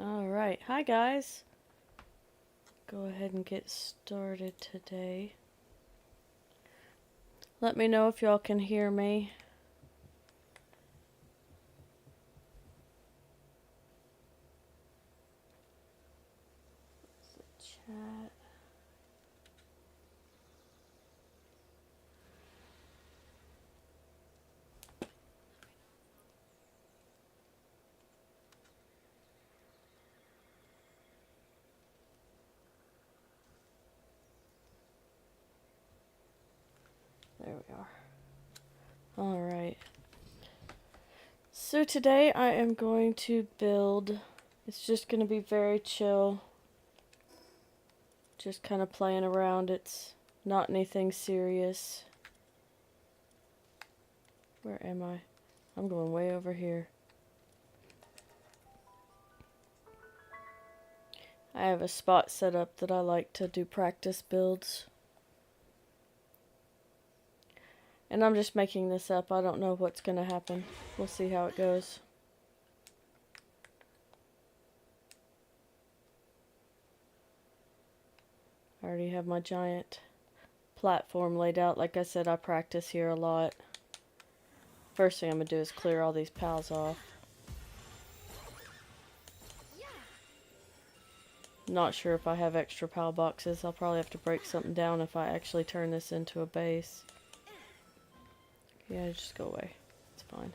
Alright, hi guys. Go ahead and get started today. Let me know if y'all can hear me. Chat. There we are. Alright. So today I am going to build. It's just going to be very chill. Just kind of playing around. It's not anything serious. Where am I? I'm going way over here. I have a spot set up that I like to do practice builds. And I'm just making this up. I don't know what's going to happen. We'll see how it goes. I already have my giant platform laid out. Like I said, I practice here a lot. First thing I'm going to do is clear all these pals off. Not sure if I have extra pal boxes. I'll probably have to break something down if I actually turn this into a base. Yeah, just go away. It's fine.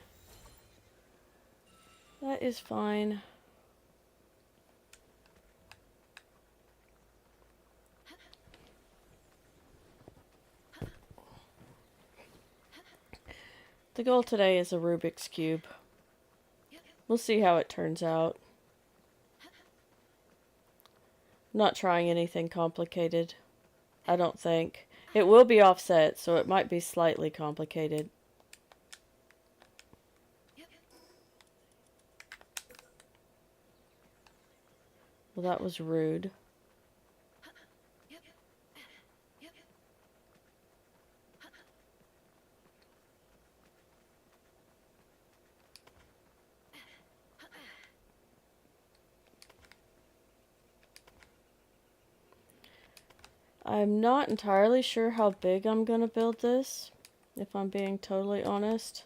That is fine. The goal today is a Rubik's Cube. We'll see how it turns out. I'm not trying anything complicated, I don't think. It will be offset, so it might be slightly complicated. Well, that was rude. I'm not entirely sure how big I'm going to build this, if I'm being totally honest.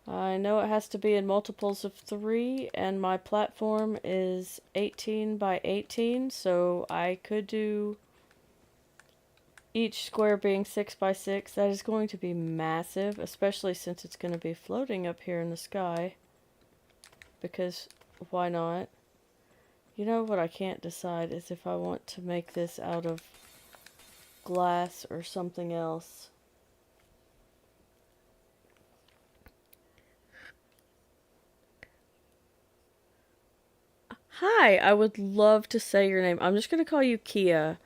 I know it has to be in multiples of 3, and my platform is 18 by 18, so I could do each square being 6 by 6. That is going to be massive, especially since it's going to be floating up here in the sky. Because why not? You know what I can't decide is if I want to make this out of glass or something else. Hi, I would love to say your name. I'm just going to call you Kia.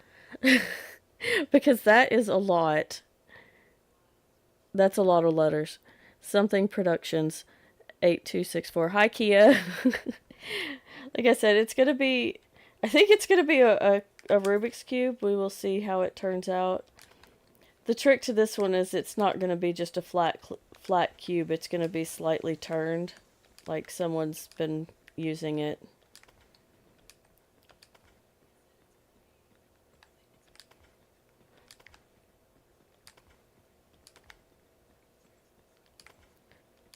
Because that is a lot. That's a lot of letters. Something Productions 8264. Hi, Kia. Like I said, it's going to be... I think it's going to be a Rubik's Cube. We will see how it turns out. The trick to this one is it's not going to be just a flat cube. It's going to be slightly turned, like someone's been using it.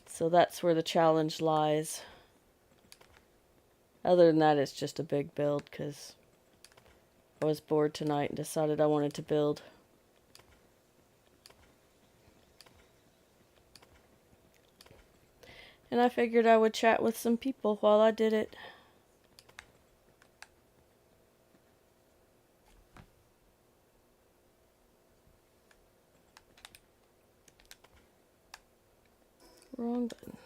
So that's where the challenge lies. Other than that, it's just a big build because I was bored tonight and decided I wanted to build. And I figured I would chat with some people while I did it. Wrong button.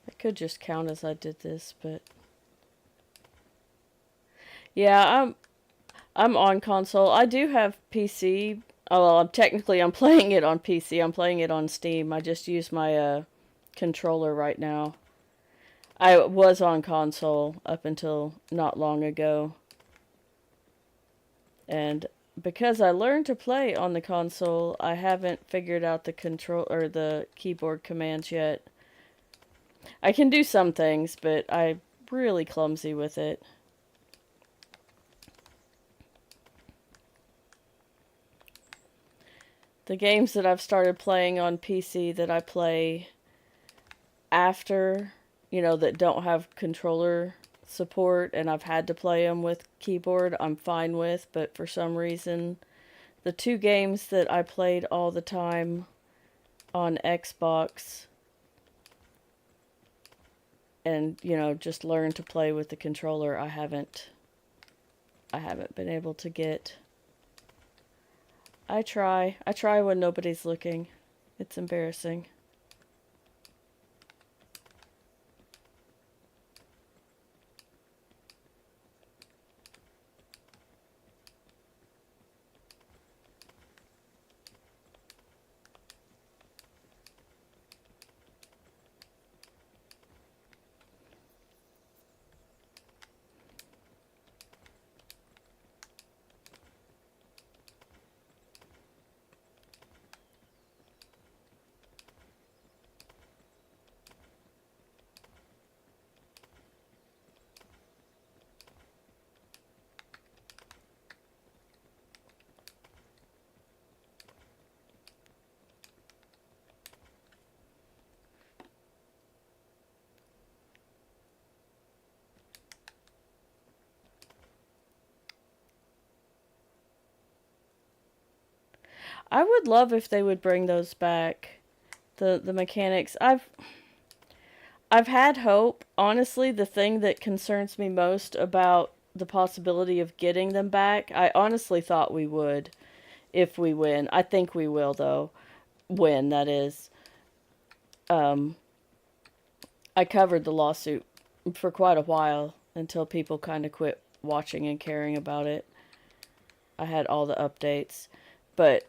I could just count as I did this, but... Yeah, I'm on console. I do have PC. Oh, well, I'm playing it on PC. I'm playing it on Steam. I just use my controller right now. I was on console up until not long ago. And because I learned to play on the console, I haven't figured out the control or the keyboard commands yet. I can do some things, but I'm really clumsy with it. The games that I've started playing on PC that I play after, that don't have controller support and I've had to play them with keyboard, I'm fine with, but for some reason, the two games that I played all the time on Xbox and, just learn to play with the controller, I haven't been able to get. I try. I try when nobody's looking. It's embarrassing. I would love if they would bring those back. The mechanics. I've had hope. Honestly, the thing that concerns me most about the possibility of getting them back, I honestly thought we would if we win. I think we will though. Win, that is. Um I covered the lawsuit for quite a while until people kind of quit watching and caring about it. I had all the updates. But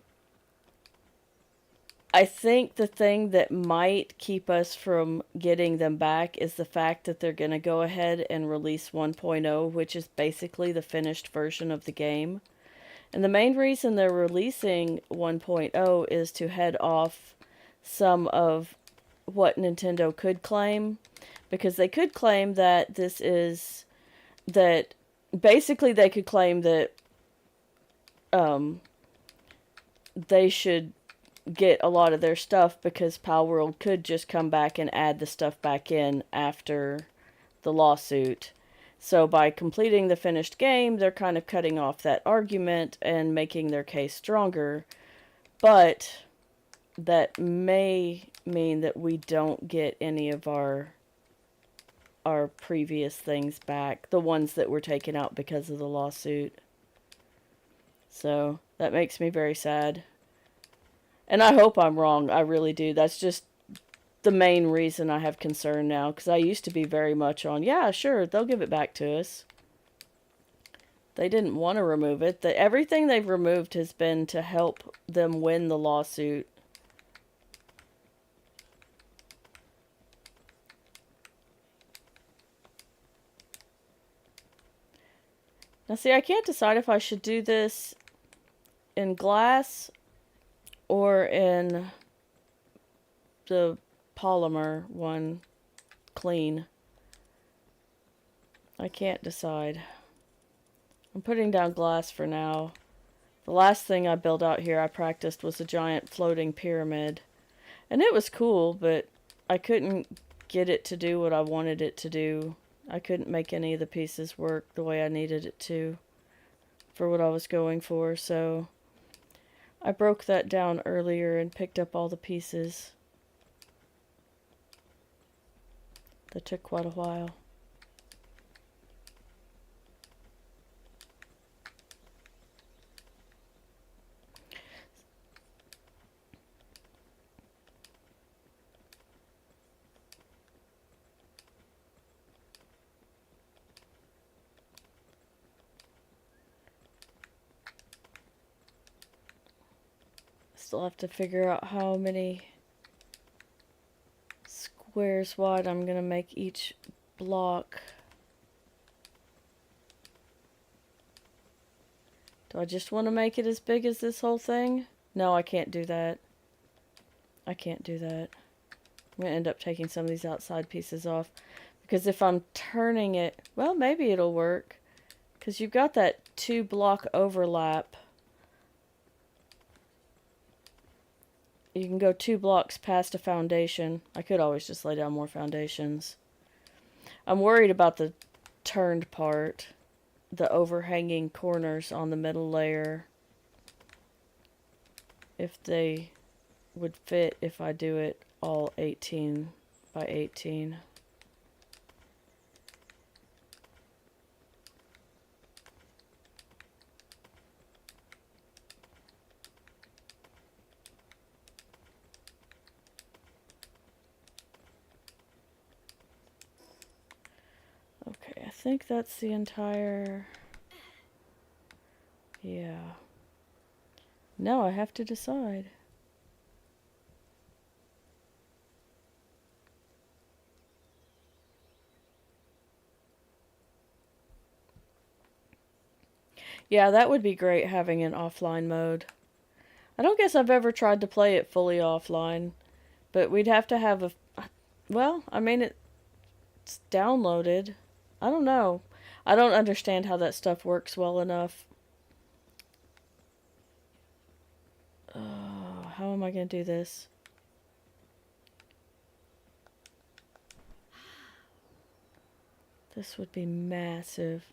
I think the thing that might keep us from getting them back is the fact that they're going to go ahead and release 1.0, which is basically the finished version of the game. And the main reason they're releasing 1.0 is to head off some of what Nintendo could claim. Because they could claim that that basically they could claim that um, they should get a lot of their stuff because Palworld could just come back and add the stuff back in after the lawsuit. So by completing the finished game, they're kind of cutting off that argument and making their case stronger. But that may mean that we don't get any of our previous things back, the ones that were taken out because of the lawsuit. So that makes me very sad. And I hope I'm wrong. I really do. That's just the main reason I have concern now. Because I used to be very much on, yeah, sure, they'll give it back to us. They didn't want to remove it. Everything they've removed has been to help them win the lawsuit. Now, see, I can't decide if I should do this in glass or in the polymer one, clean. I can't decide. I'm putting down glass for now. The last thing I built out here I practiced was a giant floating pyramid. And it was cool, but I couldn't get it to do what I wanted it to do. I couldn't make any of the pieces work the way I needed it to for what I was going for, so I broke that down earlier and picked up all the pieces. That took quite a while. Still have to figure out how many squares wide I'm gonna make each block. Do I just want to make it as big as this whole thing? No, I can't do that. I can't do that. I'm going to end up taking some of these outside pieces off. Because if I'm turning it... Well, maybe it'll work. Because you've got that 2-block overlap. You can go 2 blocks past a foundation. I could always just lay down more foundations. I'm worried about the turned part. The overhanging corners on the middle layer. If they would fit if I do it all 18 by 18. Okay, I think that's the entire... Yeah. Now I have to decide. Yeah, that would be great having an offline mode. I don't guess I've ever tried to play it fully offline, but we'd have to have a... Well, I mean, it's downloaded. I don't know. I don't understand how that stuff works well enough. How am I going to do this? This would be massive.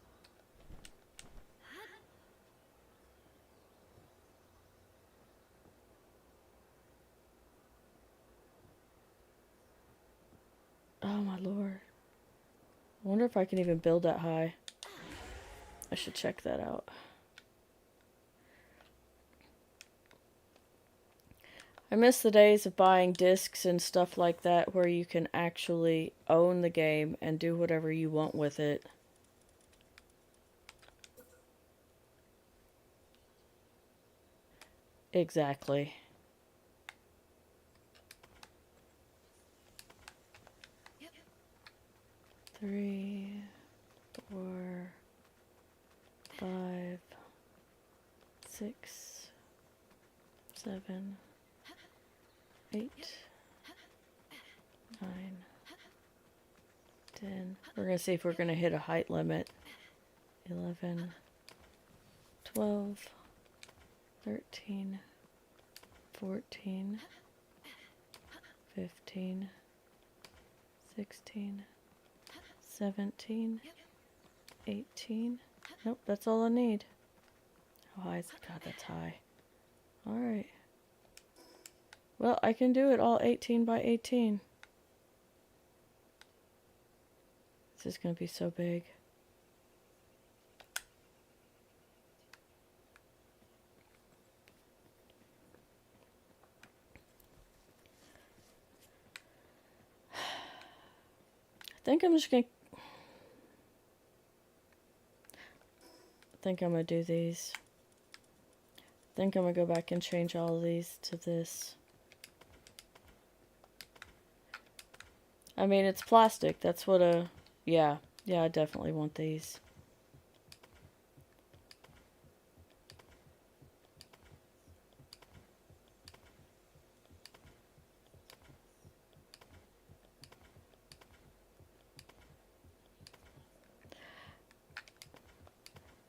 Oh my lord. I wonder if I can even build that high. I should check that out. I miss the days of buying discs and stuff like that where you can actually own the game and do whatever you want with it. Exactly. Yep. 3, 4, 5, 6, 7, 8, 9, 10. We're going to see if we're going to hit a height limit. 11, 12, 13, 14, 15, 16, 17, 18. Nope, that's all I need. How high is it? God, that's high. Alright. Well, I can do it all 18 by 18. This is going to be so big. I think I'm just going to... I think I'm going to do these. I think I'm going to go back and change all of these to this. I mean, it's plastic. That's what a... Yeah. Yeah, I definitely want these.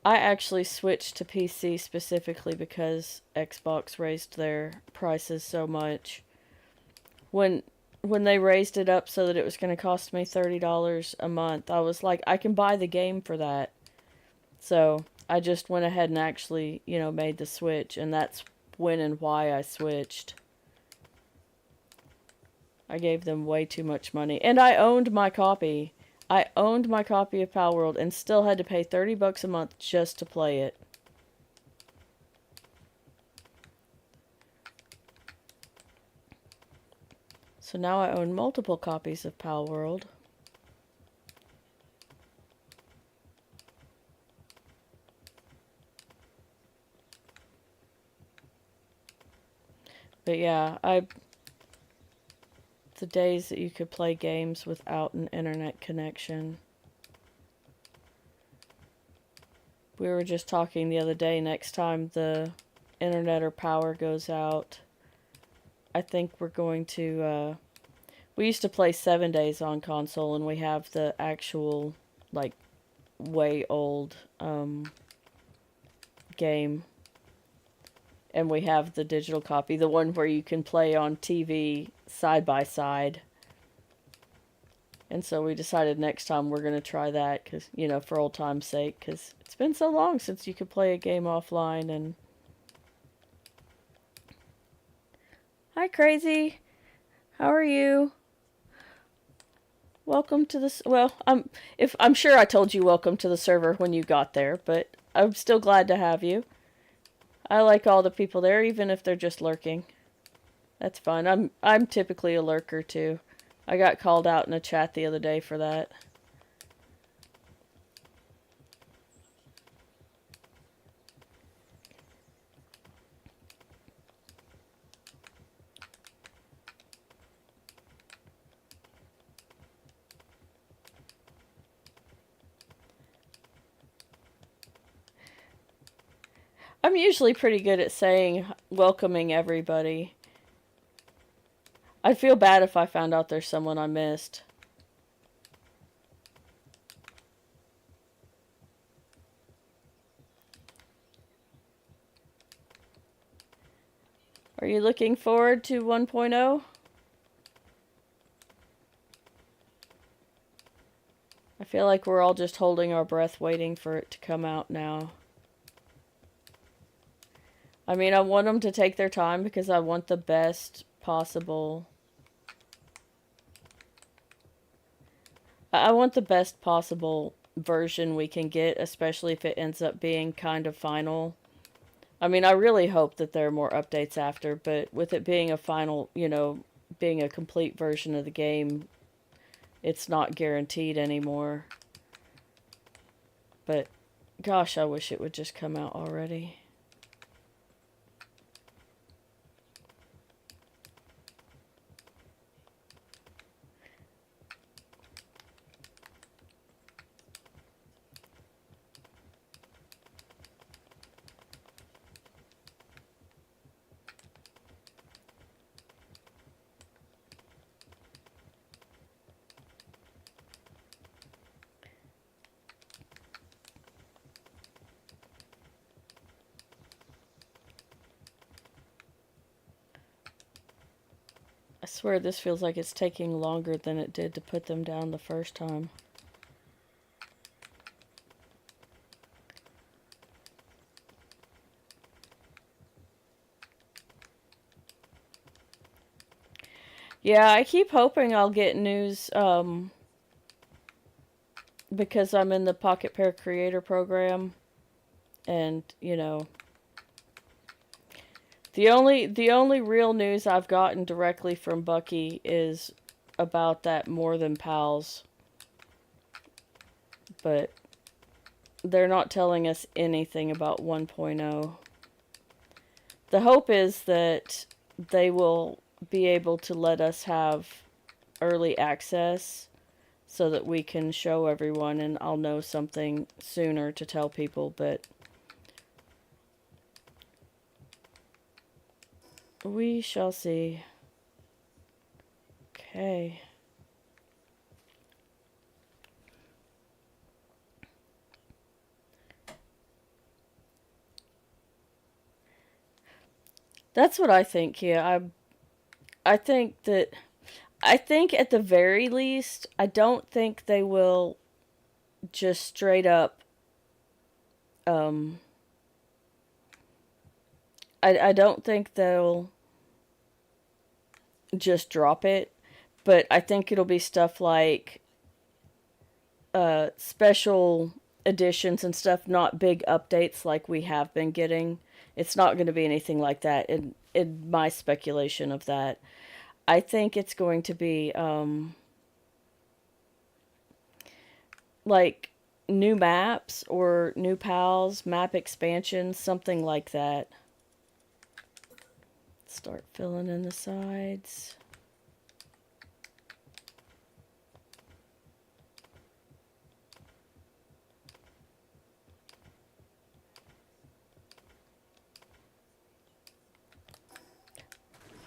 I actually switched to PC specifically because Xbox raised their prices so much. When they raised it up so that it was going to cost me $30 a month, I was like, I can buy the game for that. So I just went ahead and actually, you know, made the switch, and that's when and why I switched. I gave them way too much money, and I owned my copy. I owned my copy of Palworld and still had to pay $30 a month just to play it. So now I own multiple copies of Palworld. But yeah, the days that you could play games without an internet connection. We were just talking the other day, next time the internet or power goes out, I think we're going to, we used to play 7 days on console, and we have the actual, like, way old, game. And we have the digital copy, the one where you can play on TV side by side. And so we decided next time we're going to try that, because, you know, for old time's sake, because it's been so long since you could play a game offline. And hi, Crazy. How are you? Welcome to this. Well, I'm sure I told you welcome to the server when you got there, but I'm still glad to have you. I like all the people there, even if they're just lurking. That's fine. I'm typically a lurker too. I got called out in a chat the other day for that. I'm usually pretty good at saying welcoming everybody. I'd feel bad if I found out there's someone I missed. Are you looking forward to 1.0? I feel like we're all just holding our breath waiting for it to come out now. I mean, I want them to take their time because I want the best possible... I want the best possible version we can get, especially if it ends up being kind of final. I mean, I really hope that there are more updates after, but with it being a final, you know, being a complete version of the game, it's not guaranteed anymore. But, gosh, I wish it would just come out already. I swear this feels like it's taking longer than it did to put them down the first time. Yeah, I keep hoping I'll get news, because I'm in the Pocket Pair Creator Program, and, you know, the only real news I've gotten directly from Bucky is about that More Than Pals, but they're not telling us anything about 1.0. The hope is that they will be able to let us have early access so that we can show everyone, and I'll know something sooner to tell people, but we shall see. Okay. That's what I think, yeah. I think that I think at the very least, I don't think they will just straight up um I don't think they'll just drop it, but I think it'll be stuff like special editions and stuff, not big updates like we have been getting. It's not going to be anything like that in my speculation of that. I think it's going to be like new maps or new pals, map expansions, something like that. Start filling in the sides.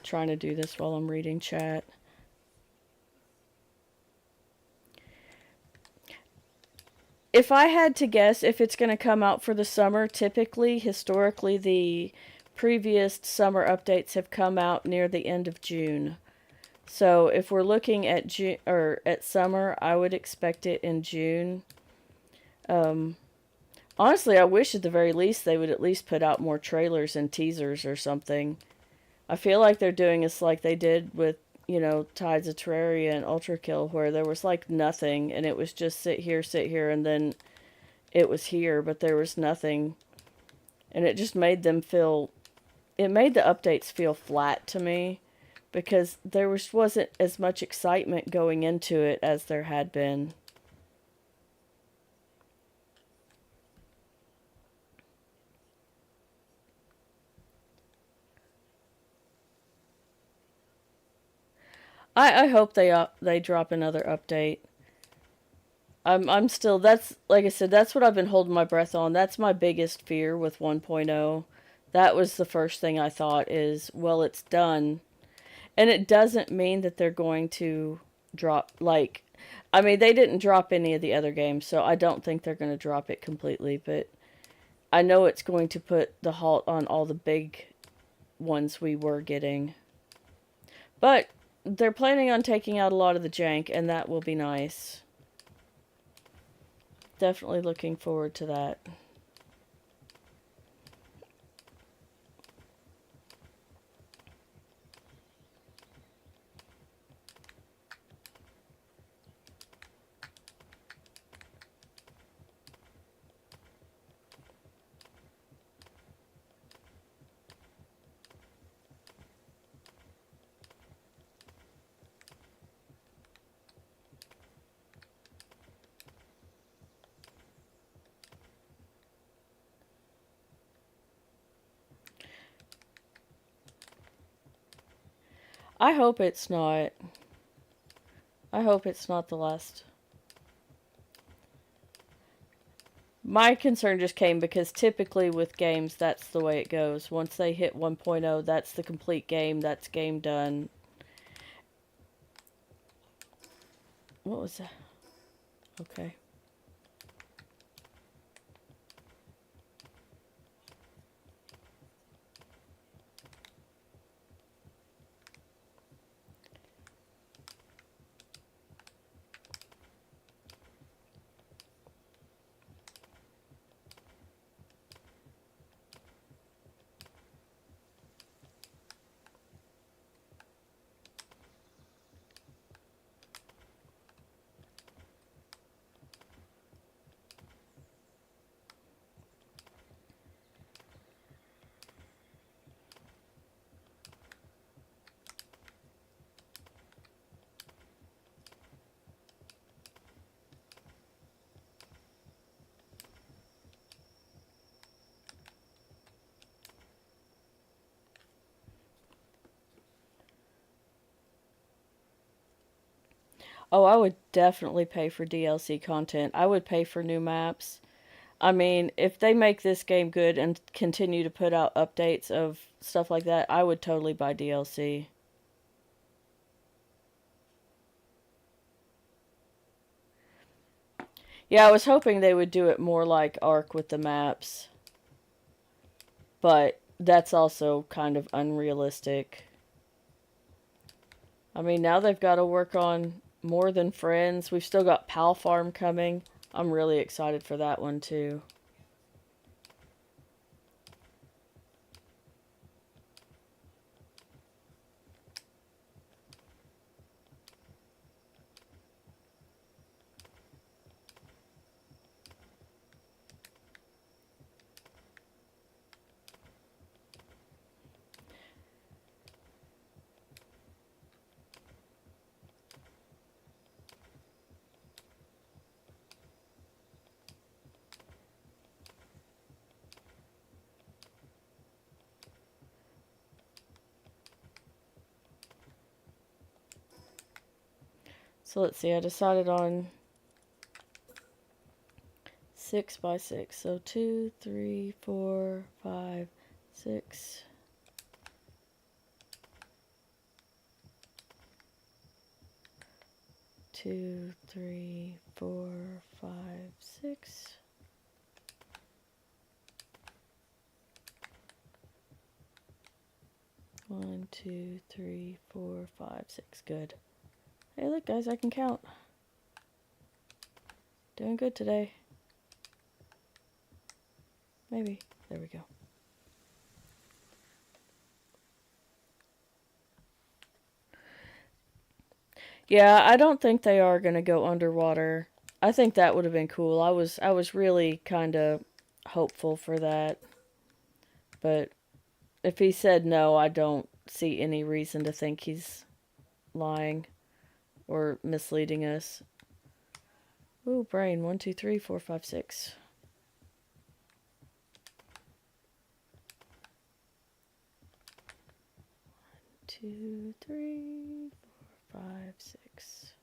trying to do this while I'm reading chat. If I had to guess if it's going to come out for the summer, typically, historically, the previous summer updates have come out near the end of June. So if we're looking at June or at summer, I would expect it in June. Um, Honestly, I wish at the very least they would at least put out more trailers and teasers or something. I feel like they're doing this like they did with, Tides of Terraria and Ultra Kill, where there was like nothing and it was just sit here, and then it was here, but there was nothing. And it just made it made the updates feel flat to me because wasn't as much excitement going into it as there had been. I hope they drop another update. I'm still that's like I said, that's what I've been holding my breath on. That's my biggest fear with 1.0. That was the first thing I thought is, well, it's done. And it doesn't mean that they're going to drop I mean, they didn't drop any of the other games, so I don't think they're going to drop it completely, but I know it's going to put the halt on all the big ones we were getting. But they're planning on taking out a lot of the jank, and that will be nice. Definitely looking forward to that. I hope it's not. I hope it's not the last. My concern just came because typically with games, that's the way it goes. Once they hit 1.0, that's the complete game. That's game done. What was that? Okay. Oh, I would definitely pay for DLC content. I would pay for new maps. I mean, if they make this game good and continue to put out updates of stuff like that, I would totally buy DLC. Yeah, I was hoping they would do it more like Ark with the maps, but that's also kind of unrealistic. I mean, now they've got to work on More Than Friends. We've still got Pal Farm coming. I'm really excited for that one too. So let's see, I decided on 6x6. So 2, 3, 4, 5, 6. 2, 3, 4, 5, 6. One, 2, 3, 4, 5, 6. Good. Hey, look, guys, I can count. Doing good today. Maybe. There we go. Yeah, I don't think they are gonna go underwater. I think that would have been cool. I was really kind of hopeful for that, but if he said no, I don't see any reason to think he's lying or misleading us. Ooh, brain. 1, 2, 3, 4, 5, 6. 2, 3, 4, 5, 6.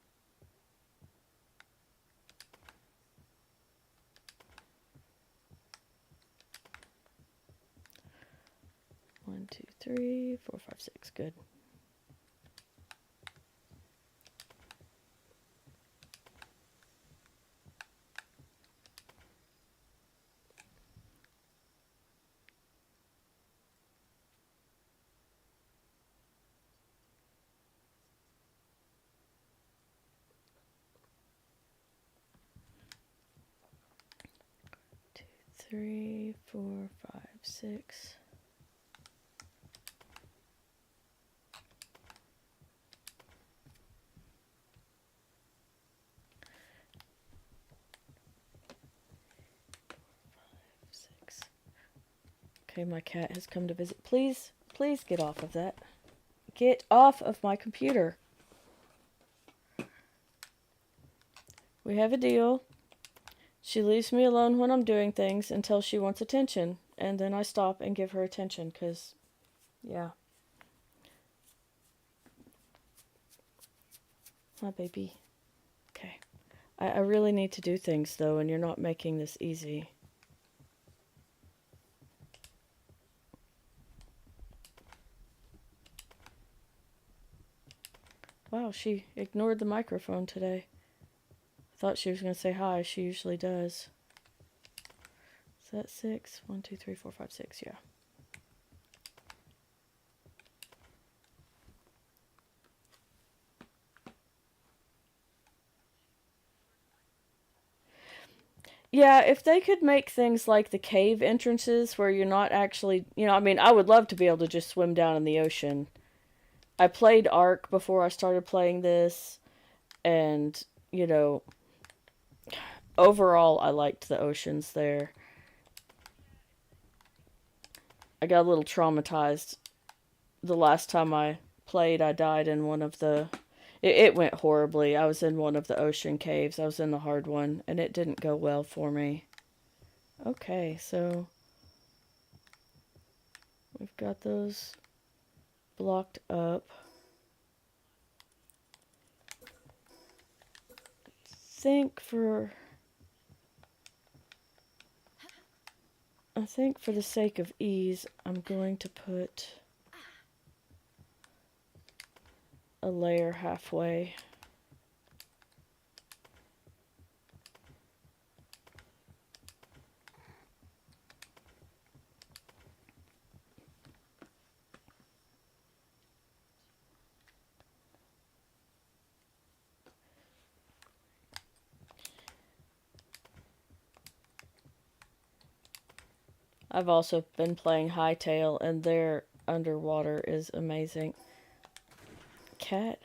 1, 2, 3, 4, 5, 6. Good. Three, 4, 5, 6. Okay, my cat has come to visit. Please, please get off of that. Get off of my computer. We have a deal. She leaves me alone when I'm doing things until she wants attention. And then I stop and give her attention, because, yeah. Hi, baby. Okay. I really need to do things, though, and you're not making this easy. Wow, she ignored the microphone today. I thought she was going to say hi. She usually does. Is that 6? 1, 2, 3, 4, 5, 6. Yeah. Yeah, if they could make things like the cave entrances where you're not actually, I mean, I would love to be able to just swim down in the ocean. I played Ark before I started playing this, and, overall, I liked the oceans there. I got a little traumatized the last time I played. I died in one of the. It went horribly. I was in one of the ocean caves. I was in the hard one, and it didn't go well for me. Okay, so we've got those blocked up. I think for the sake of ease, I'm going to put a layer halfway. I've also been playing Hightail, and their underwater is amazing. Cat?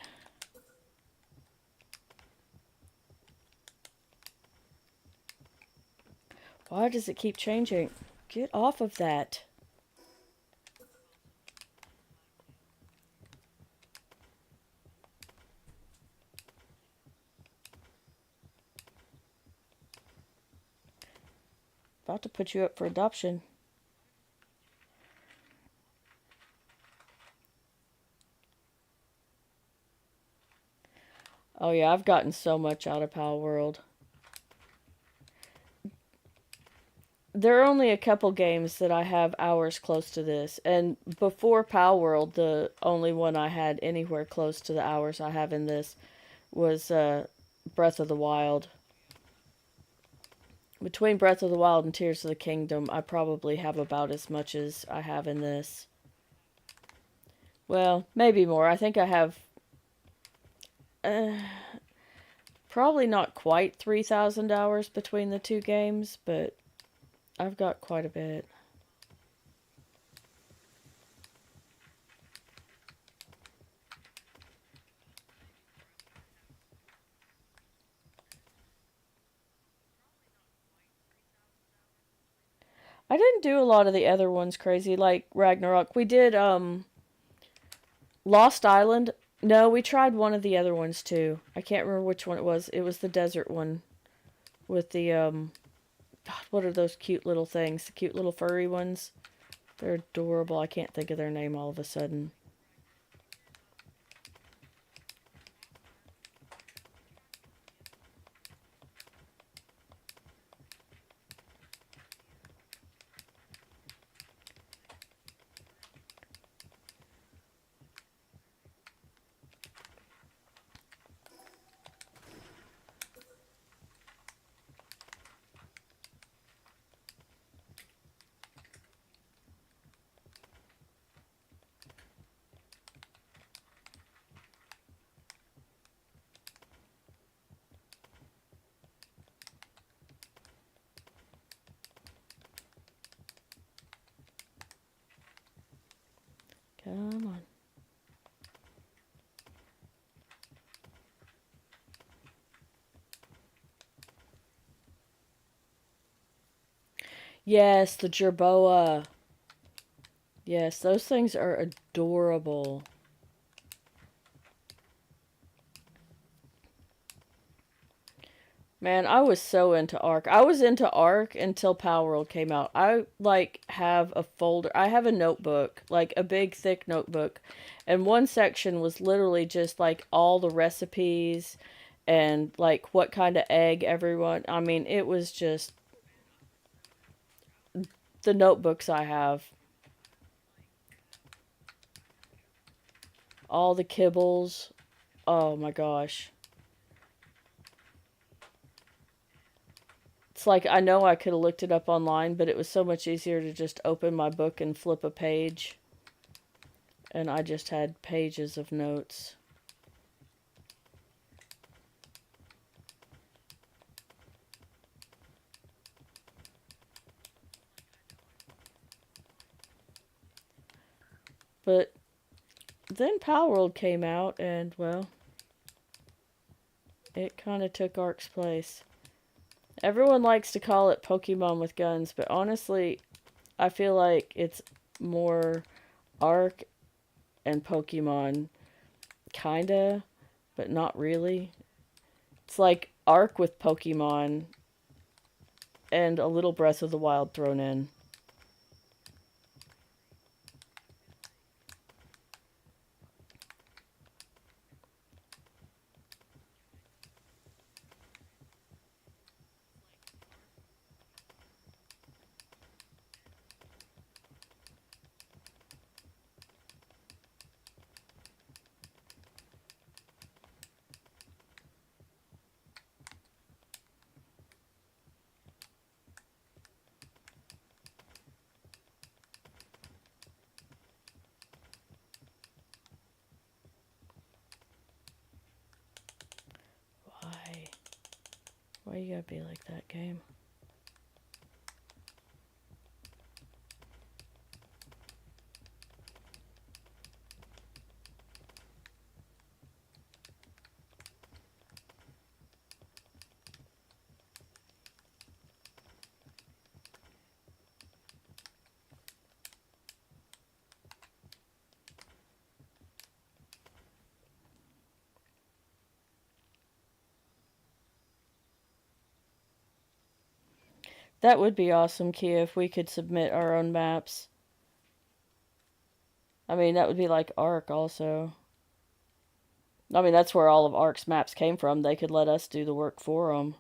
Why does it keep changing? Get off of that. About to put you up for adoption. Oh yeah, I've gotten so much out of Palworld. There are only a couple games that I have hours close to this, and before Palworld, the only one I had anywhere close to the hours I have in this was Breath of the Wild. Between Breath of the Wild and Tears of the Kingdom, I probably have about as much as I have in this. Well, maybe more. I think I have uh, probably not quite 3,000 hours between the two games, but I've got quite a bit. I didn't do a lot of the other ones crazy, like Ragnarok. We did Lost Island. No, we tried one of the other ones too. I can't remember which one it was. It was the desert one with the God, what are those cute little things? The cute little furry ones. They're adorable. I can't think of their name all of a sudden. Come on. Yes, the jerboa. Yes, those things are adorable. Man, I was so into Ark. I was into Ark until Palworld came out. I like have a folder. I have a notebook, like a big thick notebook, and one section was literally just like all the recipes and like what kind of egg everyone. I mean, it was just the notebooks I have, all the kibbles. Oh my gosh. It's like I know I could have looked it up online, but it was so much easier to just open my book and flip a page. And I just had pages of notes. But then Palworld came out, and well, it kind of took Ark's place. Everyone likes to call it Pokemon with guns, but honestly, I feel like it's more Ark and Pokemon, kinda, but not really. It's like Ark with Pokemon and a little Breath of the Wild thrown in. Why? Why you gotta be like that, game? That would be awesome, Kia, if we could submit our own maps. I mean, that would be like Ark also. I mean, that's where all of Ark's maps came from. They could let us do the work for them.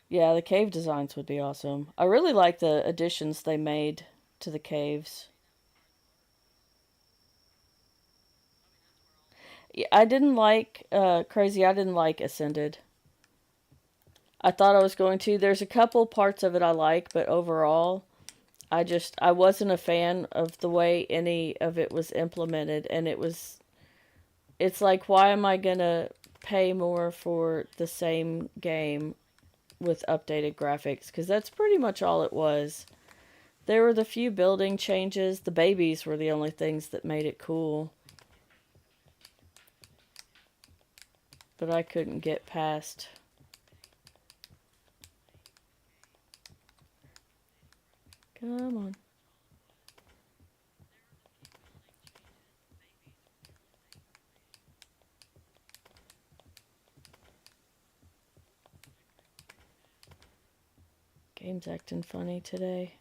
Yeah, the cave designs would be awesome. I really like the additions they made to the caves. I didn't like Crazy. I didn't like Ascended. I thought I was going to. There's a couple parts of it I like, but overall, I wasn't a fan of the way any of it was implemented, and it's like, why am I gonna pay more for the same game with updated graphics? Because that's pretty much all it was. There were the few building changes. The babies were the only things that made it cool. But I couldn't get past. Come on. Game's acting funny today.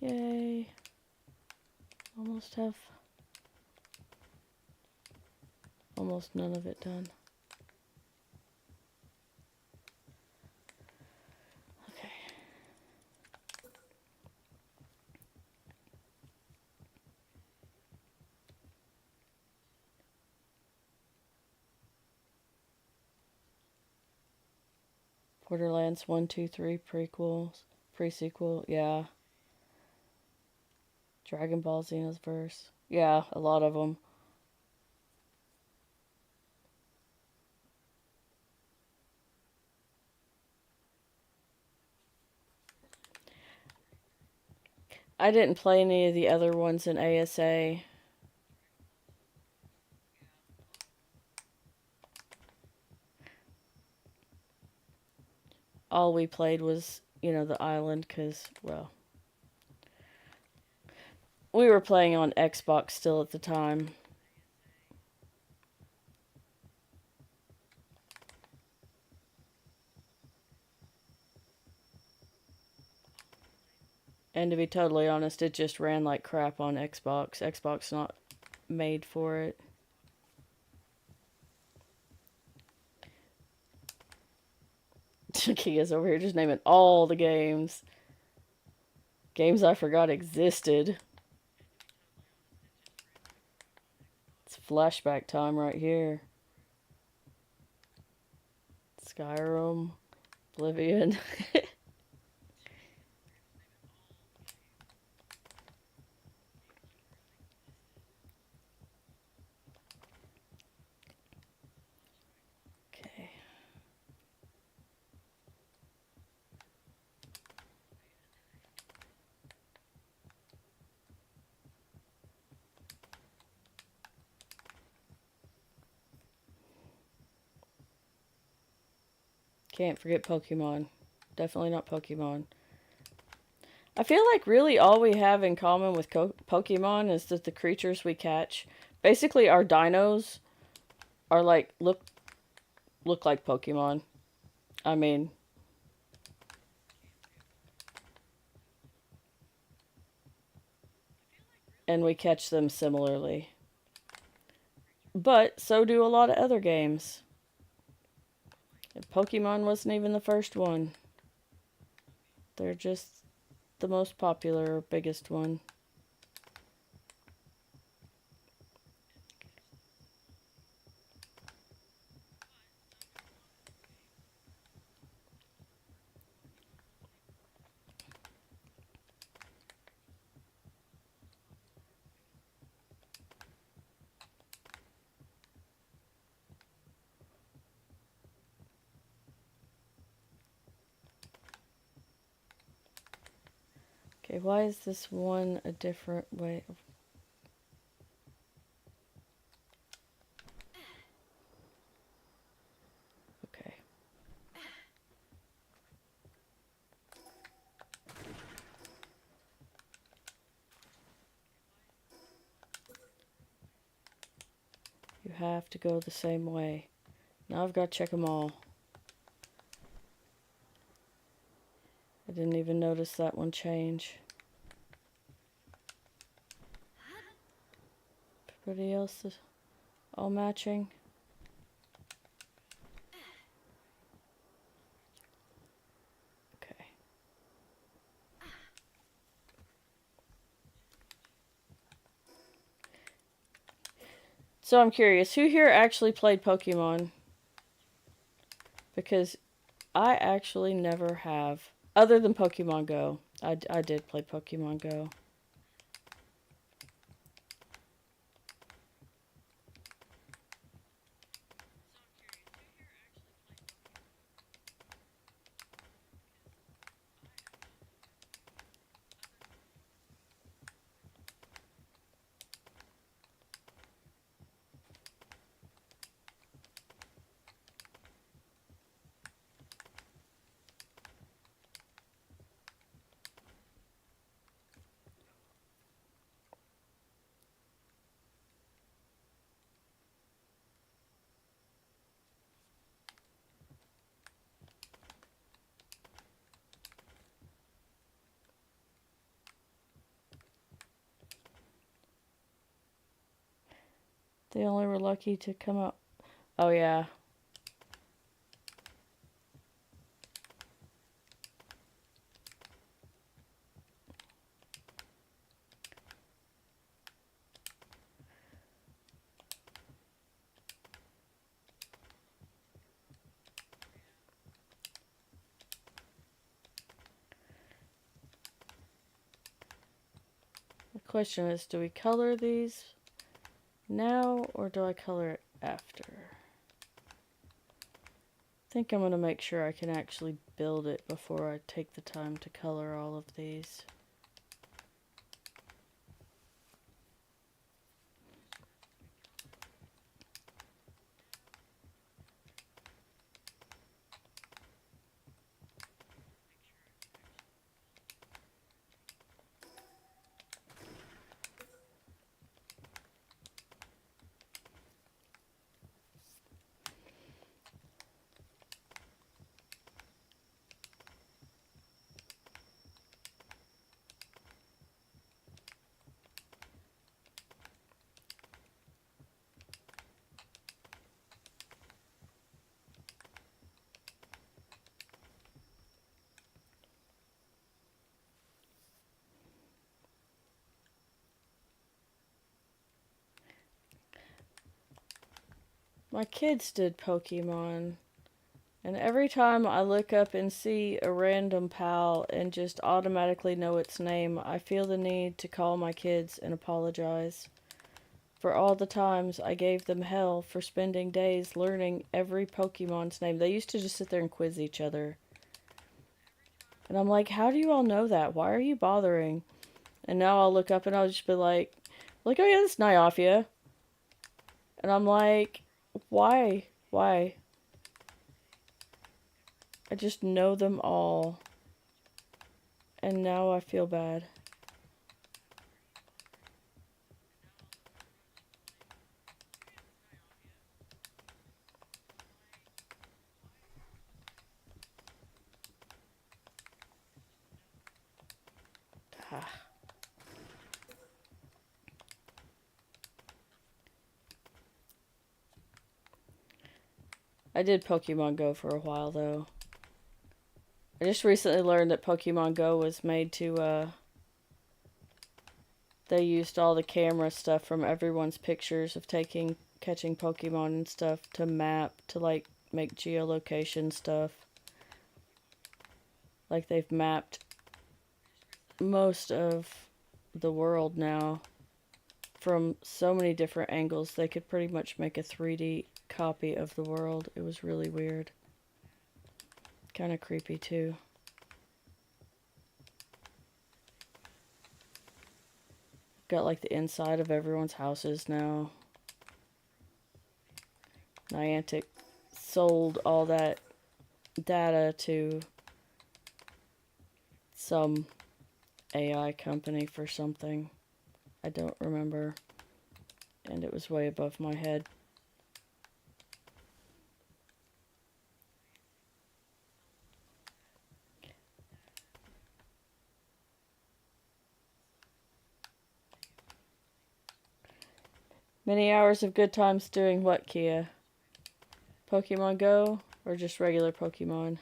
Yay. Almost have almost none of it done. Okay. Borderlands 1, 2, 3 prequels. Pre-sequel, yeah. Dragon Ball Xenoverse. Yeah, a lot of them. I didn't play any of the other ones in ASA. All we played was, the island, because, well, we were playing on Xbox still at the time. And to be totally honest, it just ran like crap on Xbox. Xbox not made for it. Kia's over here just naming all the games. Games I forgot existed. It's flashback time right here. Skyrim, Oblivion. Okay. Can't forget Pokemon. Definitely not Pokemon. I feel like really all we have in common with Pokemon is that the creatures we catch, basically our dinos, are like look like Pokemon. I mean, and we catch them similarly. But so do a lot of other games. Pokemon wasn't even the first one. They're just the most popular, biggest one. Okay, why is this one a different way? Okay. You have to go the same way. Now I've got to check them all. I didn't even notice that one change. Everybody else is all matching. Okay. So I'm curious, who here actually played Pokemon? Because I actually never have. Other than Pokemon Go. I did play Pokemon Go. They only were lucky to come out. Oh, yeah. The question is, do we color these now or do I color it after? I think I'm going to make sure I can actually build it before I take the time to color all of these. My kids did Pokemon, and every time I look up and see a random pal and just automatically know its name, I feel the need to call my kids and apologize for all the times I gave them hell for spending days learning every Pokemon's name. They used to just sit there and quiz each other. And I'm like, how do you all know that? Why are you bothering? And now I'll look up and I'll just be like, oh yeah, that's Nyafia. And I'm like, why? Why? I just know them all. And now I feel bad. Ah. I did Pokemon Go for a while though. I just recently learned that Pokemon Go was made to, they used all the camera stuff from everyone's pictures of catching Pokemon and stuff to map, to like make geolocation stuff. Like they've mapped most of the world now from so many different angles. They could pretty much make a 3D copy of the world. It was really weird. Kind of creepy too. Got like the inside of everyone's houses now. Niantic sold all that data to some AI company for something. I don't remember. And it was way above my head. Many hours of good times doing what, Kia? Pokemon Go or just regular Pokemon?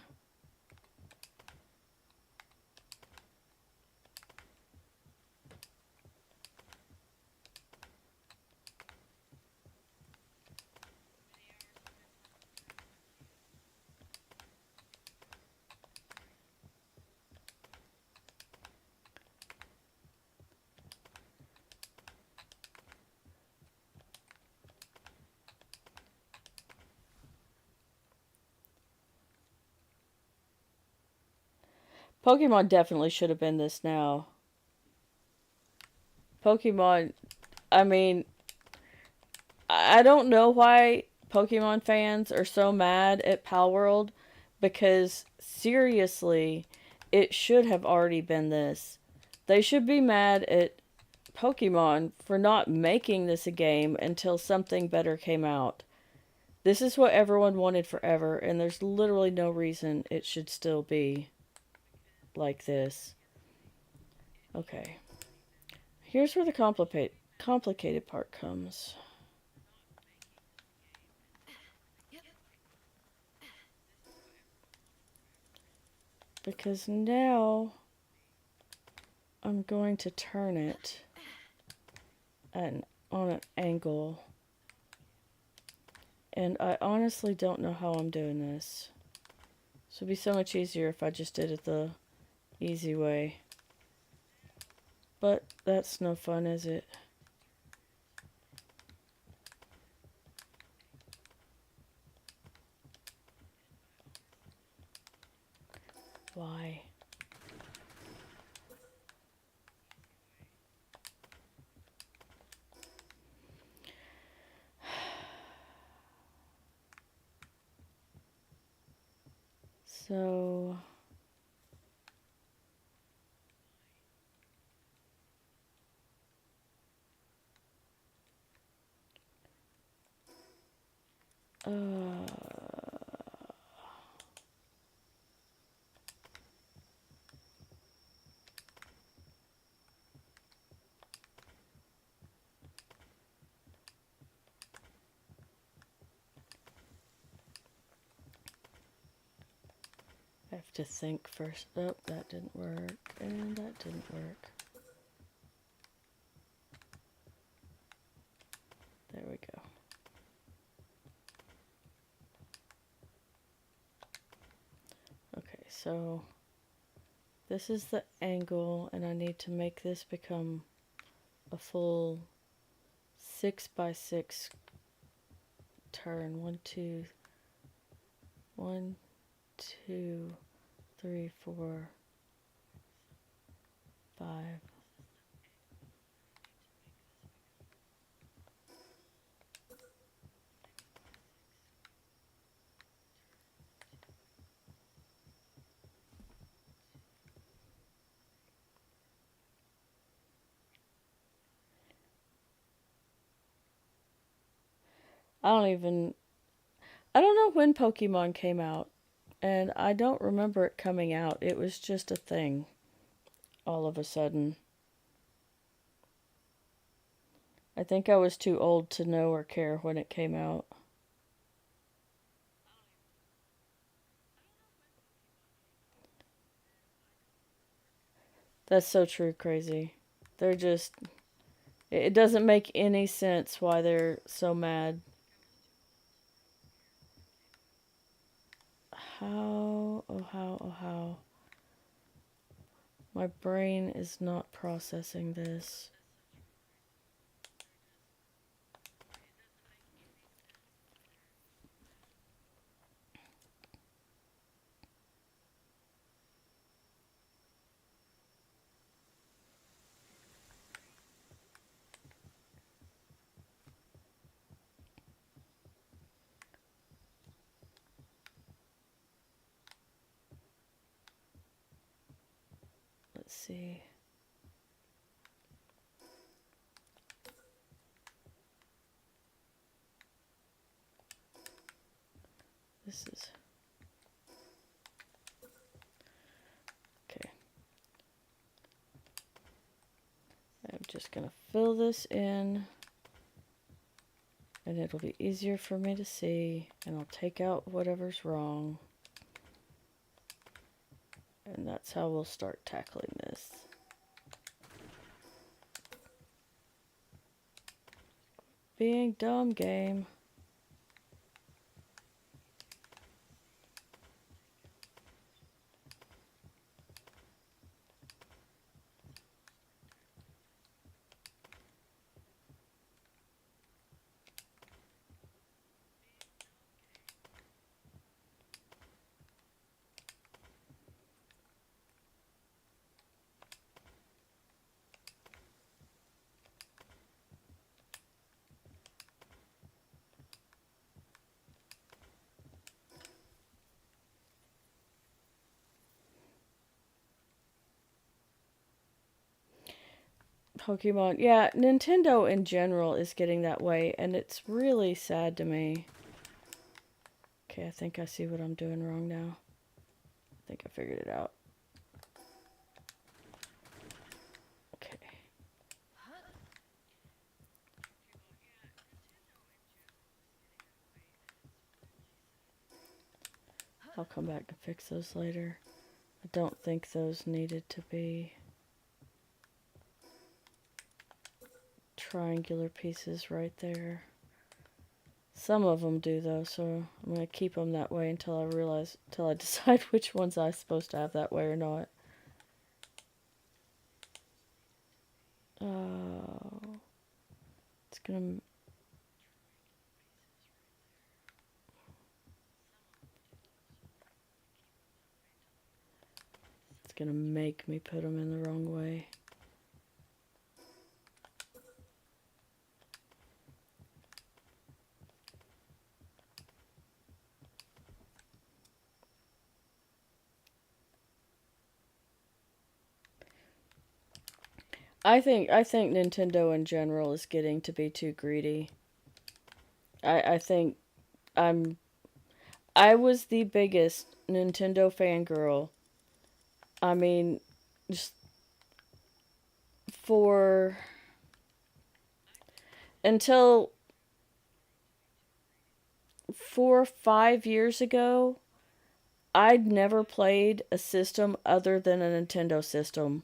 Pokemon definitely should have been this now. Pokemon, I mean, I don't know why Pokemon fans are so mad at Palworld because seriously, it should have already been this. They should be mad at Pokemon for not making this a game until something better came out. This is what everyone wanted forever, and there's literally no reason it should still be like this. Okay. Here's where the complicated part comes. Because now I'm going to turn it on an angle. And I honestly don't know how I'm doing this. So it'd be so much easier if I just did it the easy way. But that's no fun, is it? Why? So I have to think first. Oh, that didn't work. And that didn't work. There we go. Okay, so this is the angle, and I need to make this become a full 6x6 turn. 1, 2, 1, 2, 3, 4, 5. I don't know when Pokemon came out, and I don't remember it coming out. It was just a thing all of a sudden. I think I was too old to know or care when it came out. That's so true, crazy. They're just. It doesn't make any sense why they're so mad. How? Oh, how? Oh, how? My brain is not processing this. let's see. This is okay. I'm just gonna fill this in, and it'll be easier for me to see, and I'll take out whatever's wrong. And that's how we'll start tackling this. Being dumb, game. Pokemon. Yeah, Nintendo in general is getting that way, and it's really sad to me. Okay, I think I see what I'm doing wrong now. I think I figured it out. Okay. I'll come back and fix those later. I don't think those needed to be triangular pieces right there. Some of them do though, so I'm going to keep them that way until I decide which ones I'm supposed to have that way or not. Oh, it's going to make me put them in the wrong way. I think Nintendo in general is getting to be too greedy. I think I'm I was the biggest Nintendo fangirl. I mean, just for until 4 or 5 years ago, I'd never played a system other than a Nintendo system.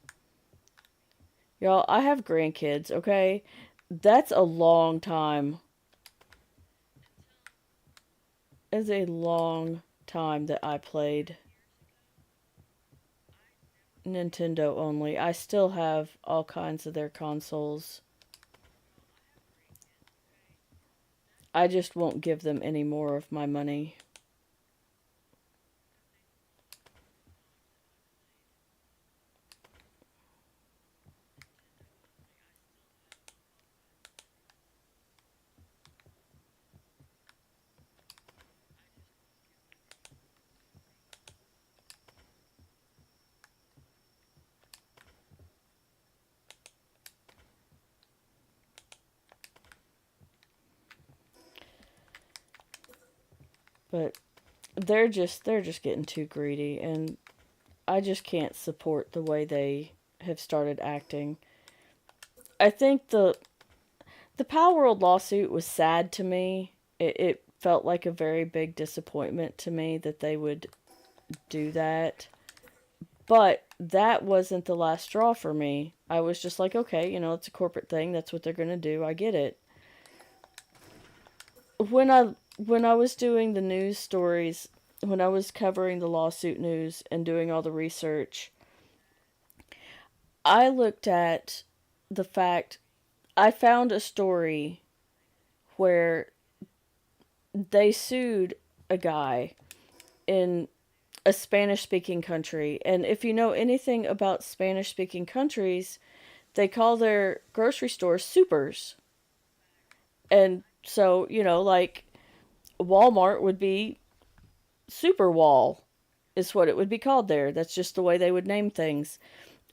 Y'all, I have grandkids, okay? That's a long time. It's a long time that I played Nintendo only. I still have all kinds of their consoles. I just won't give them any more of my money. But they're just getting too greedy, and I just can't support the way they have started acting. I think the Palworld lawsuit was sad to me. It felt like a very big disappointment to me that they would do that. But that wasn't the last straw for me. I was just like, okay, it's a corporate thing. That's what they're going to do. I get it. When I was doing the news stories, when I was covering the lawsuit news and doing all the research, I looked at the fact I found a story where they sued a guy in a Spanish speaking country. And if you know anything about Spanish speaking countries, they call their grocery stores supers. And so, like Walmart would be Super Wall, is what it would be called there. That's just the way they would name things.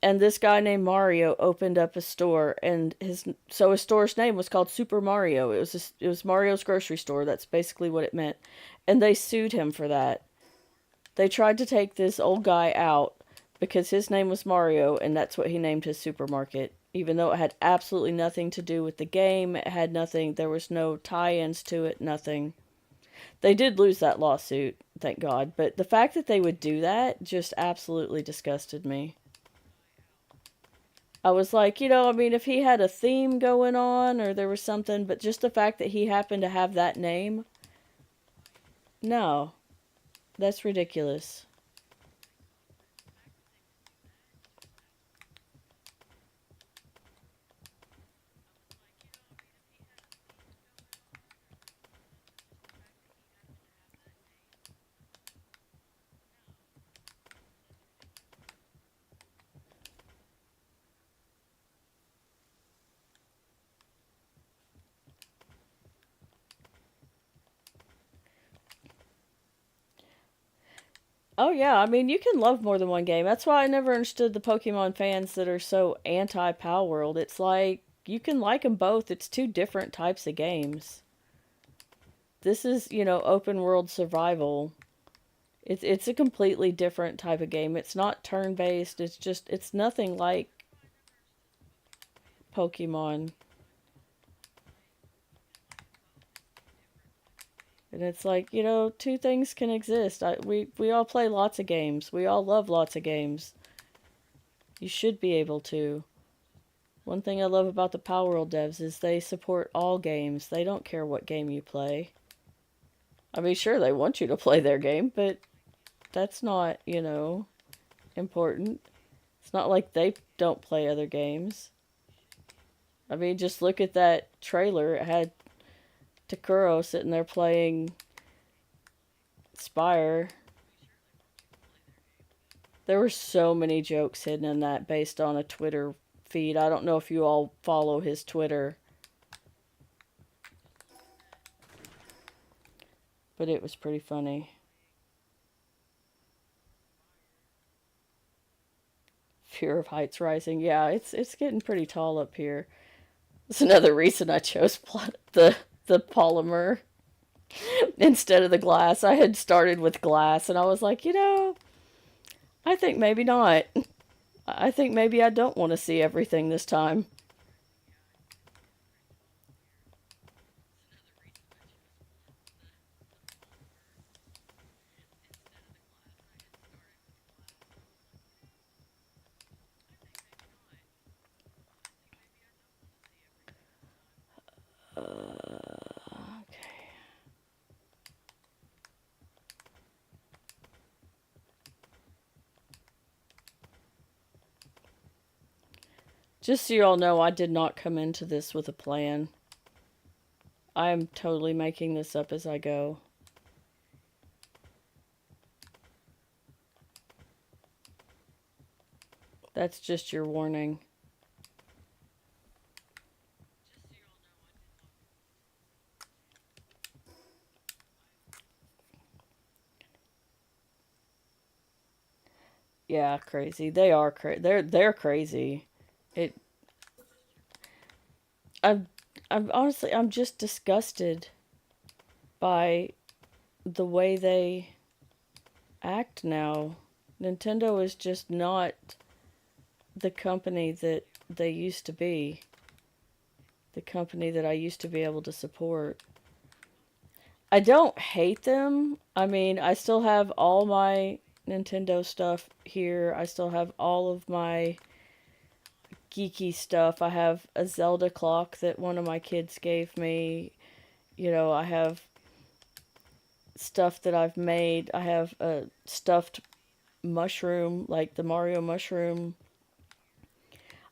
And this guy named Mario opened up a store, and his store's name was called Super Mario. It was Mario's grocery store. That's basically what it meant, and they sued him for that. They tried to take this old guy out because his name was Mario, and that's what he named his supermarket. Even though it had absolutely nothing to do with the game, it had nothing. There was no tie-ins to it. Nothing. They did lose that lawsuit, thank God. But the fact that they would do that just absolutely disgusted me. I was like, I mean, if he had a theme going on or there was something, but just the fact that he happened to have that name, no, that's ridiculous. Oh, yeah, I mean, you can love more than one game. That's why I never understood the Pokemon fans that are so anti Palworld. It's like, you can like them both, it's two different types of games. This is, open world survival. It's a completely different type of game. It's not turn based. It's nothing like Pokemon. And it's like, two things can exist. We all play lots of games. We all love lots of games. You should be able to. One thing I love about the Palworld devs is they support all games. They don't care what game you play. I mean, sure, they want you to play their game, but that's not, important. It's not like they don't play other games. I mean, just look at that trailer. It had Takuro sitting there playing Spire. There were so many jokes hidden in that based on a Twitter feed. I don't know if you all follow his Twitter, but it was pretty funny. Fear of Heights Rising. Yeah, it's getting pretty tall up here. It's another reason I chose the polymer instead of the glass. I had started with glass, and I was like, I think maybe not. I think maybe I don't want to see everything this time. Okay. Just so you all know, I did not come into this with a plan. I am totally making this up as I go. That's just your warning. Yeah, crazy. They are they're crazy. It I'm I'm just disgusted by the way they act now. Nintendo is just not the company that they used to be. The company that I used to be able to support. I don't hate them. I mean, I still have all my Nintendo stuff here. I still have all of my geeky stuff. I have a Zelda clock that one of my kids gave me. I have stuff that I've made. I have a stuffed mushroom, like the Mario mushroom.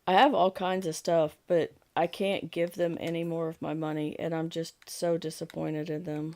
I have all kinds of stuff, but I can't give them any more of my money, and I'm just so disappointed in them.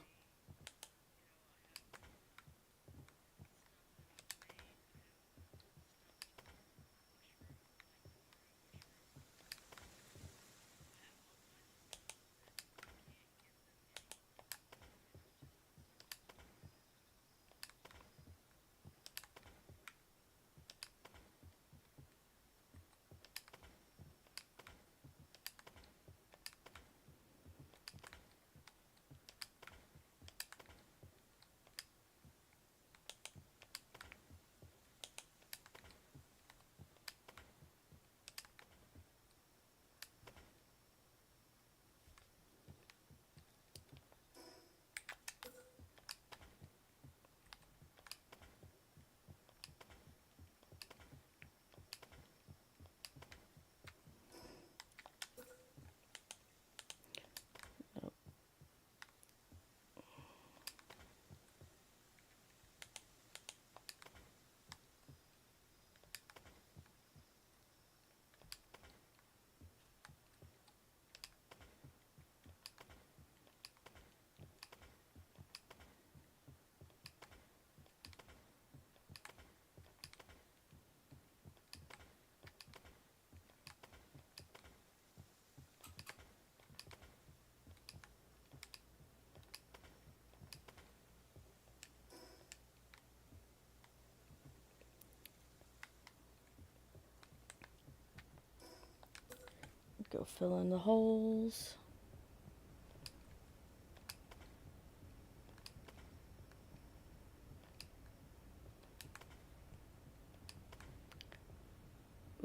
Go fill in the holes.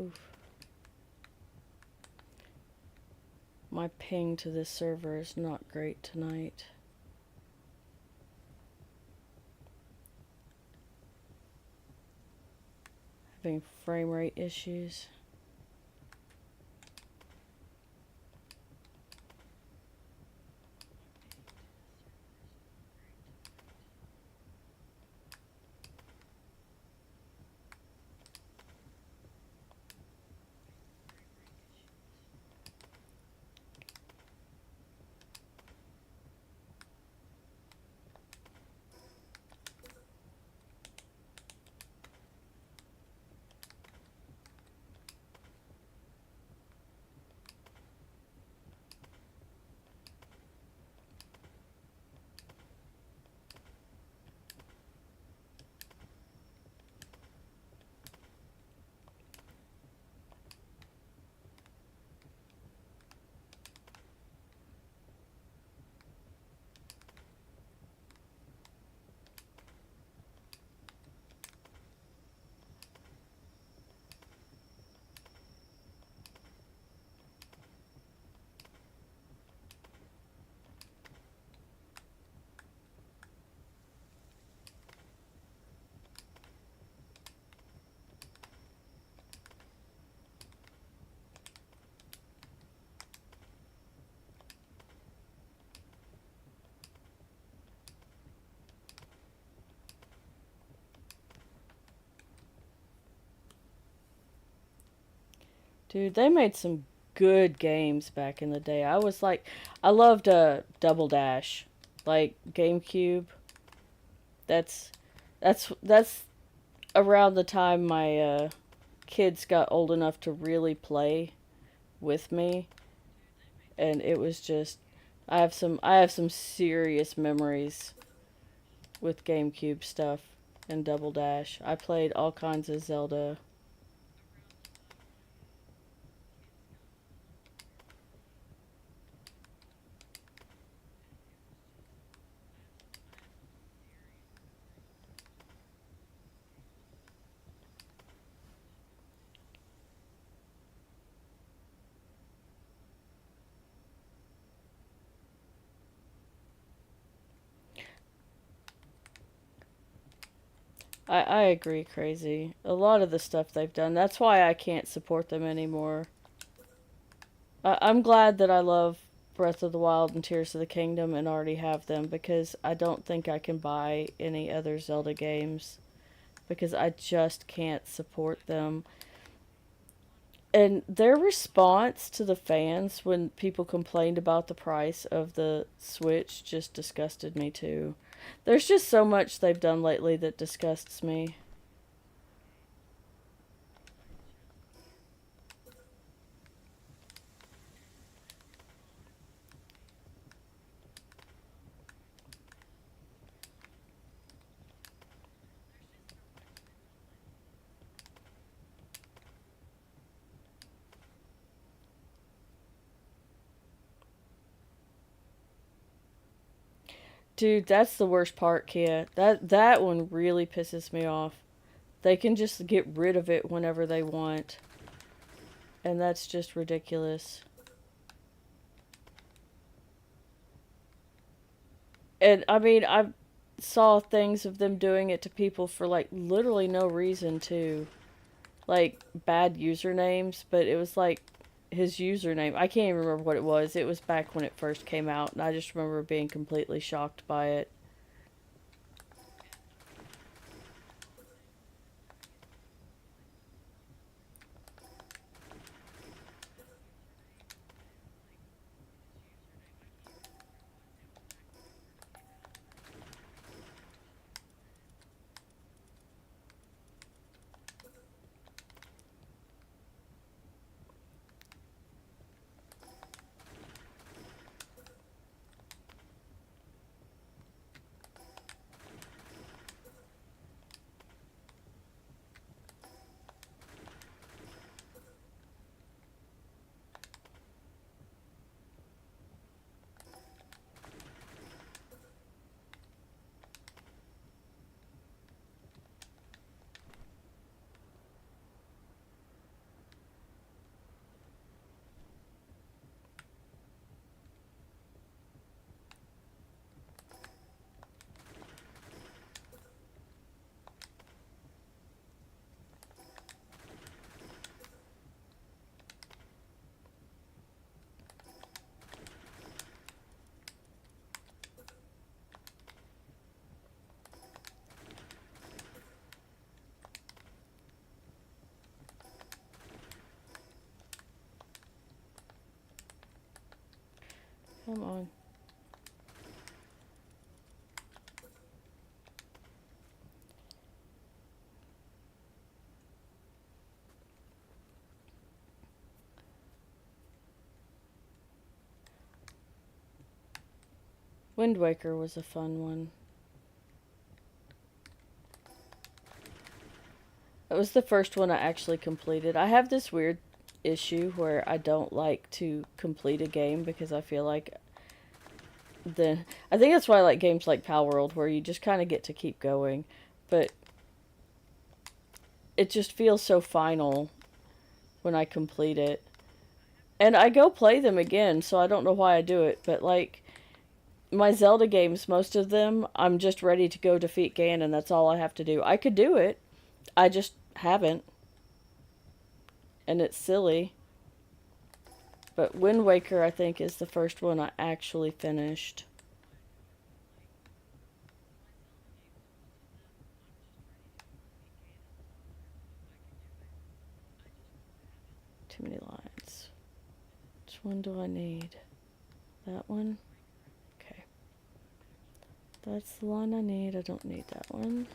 Oof. My ping to this server is not great tonight. Having frame rate issues. Dude, they made some good games back in the day. I loved Double Dash, like GameCube. That's that's around the time my kids got old enough to really play with me, and it was just I have some serious memories with GameCube stuff and Double Dash. I played all kinds of Zelda. I agree, crazy. A lot of the stuff they've done. That's why I can't support them anymore. I'm glad that I love Breath of the Wild and Tears of the Kingdom and already have them because I don't think I can buy any other Zelda games because I just can't support them. And their response to the fans when people complained about the price of the Switch just disgusted me too. There's just so much they've done lately that disgusts me. Dude, that's the worst part, Kia. That one really pisses me off. They can just get rid of it whenever they want, and that's just ridiculous. And I mean, I saw things of them doing it to people for like literally no reason too. Like bad usernames, but it was like his username. I can't even remember what it was. It was back when it first came out, and I just remember being completely shocked by it. Come on. Wind Waker was a fun one. It was the first one I actually completed. I have this weird issue where I don't like to complete a game because I feel like I think that's why I like games like Palworld where you just kind of get to keep going, but it just feels so final when I complete it. And I go play them again, so I don't know why I do it, but like my Zelda games, most of them, I'm just ready to go defeat Ganon. That's all I have to do. I could do it. I just haven't. And it's silly. But Wind Waker, I think, is the first one I actually finished. Too many lines. Which one do I need? That one? Okay. That's the line I need. I don't need that one.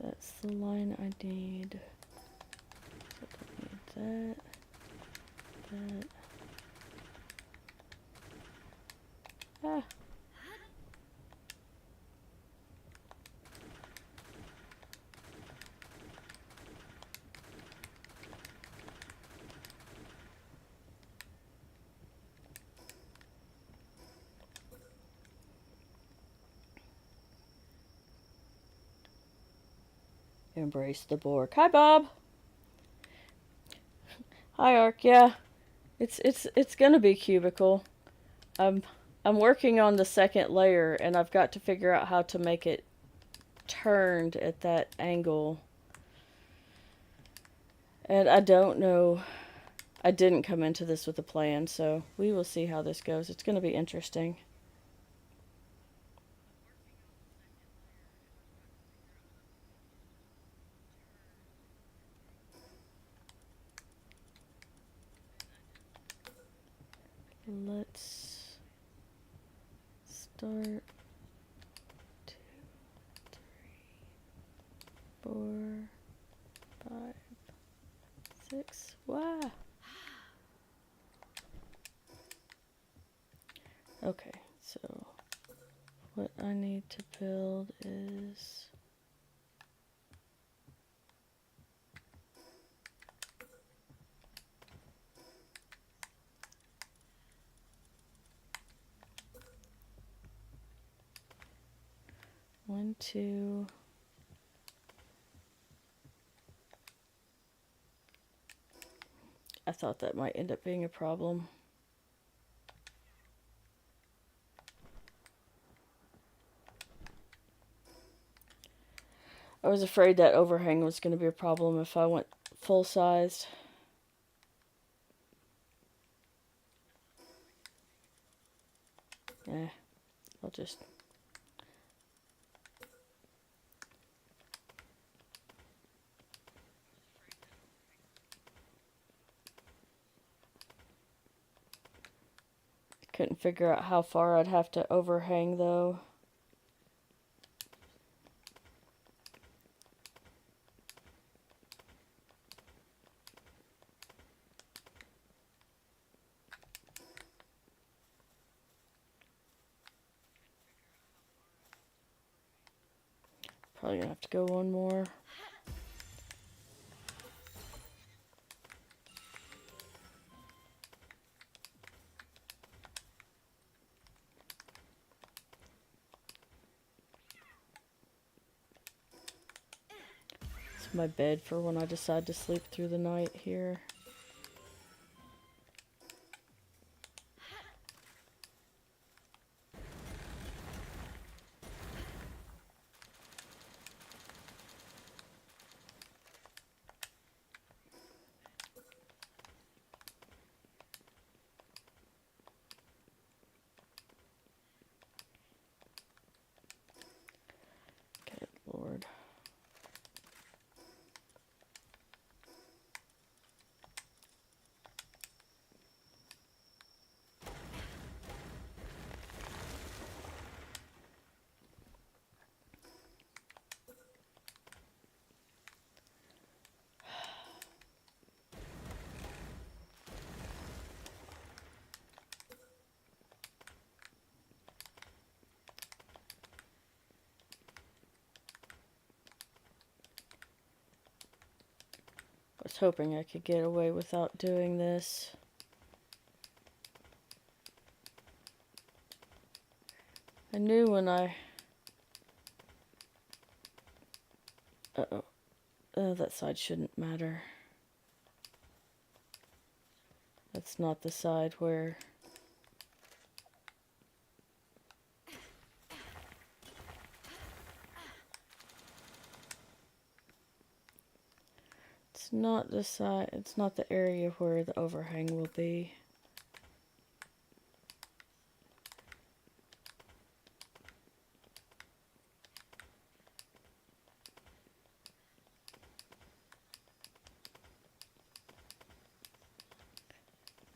That's the line I need. I don't need that. That. Ah. Embrace the Borg. Hi, Bob. Hi, Ark. Yeah, it's gonna be cubicle. I'm I'm working on the second layer, and I've got to figure out how to make it turned at that angle. And I don't know. I didn't come into this with a plan, so we will see how this goes. It's gonna be interesting. Let's start 2, 3, 4, 5, 6. Wow. Okay, so what I need to build is one, two. I thought that might end up being a problem. I was afraid that overhang was going to be a problem if I went full sized. Eh, I'll just... Couldn't figure out how far I'd have to overhang though. Probably gonna have to go one more. It's my bed for when I decide to sleep through the night here. was hoping I could get away without doing this. I knew when I... Uh-oh. That side shouldn't matter. That's not the side where... It's not the side... It's not the area where the overhang will be.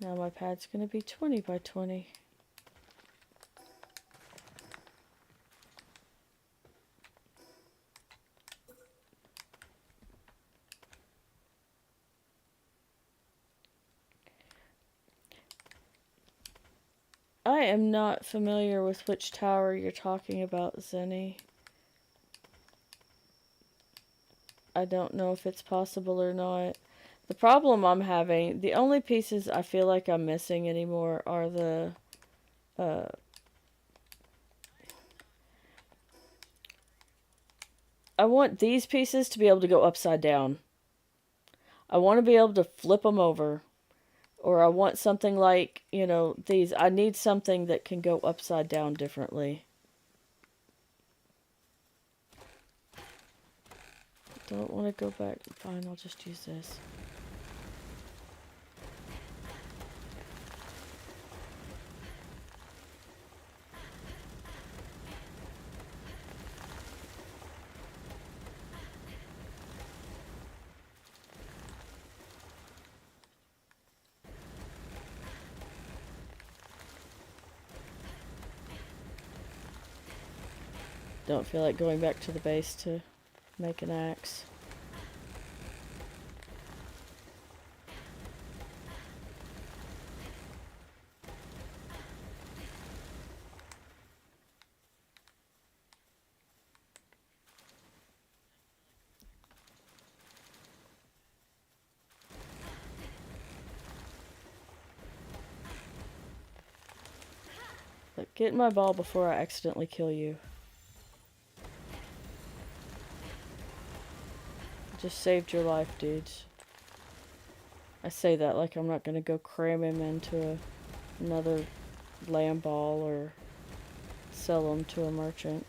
Now my pad's going to be 20 by 20. I am not familiar with which tower you're talking about, Zenny. I don't know if it's possible or not. The problem I'm having, the only pieces I feel like I'm missing anymore are the... I want these pieces to be able to go upside down. I want to be able to flip them over. Or I want something like, you know, these. I need something that can go upside down differently. Don't want to go back. Fine, I'll just use this. Don't feel like going back to the base to make an axe. But get my ball before I accidentally kill you. Just saved your life, dudes. I say that like I'm not gonna go cram him into another lamb ball or sell him to a merchant.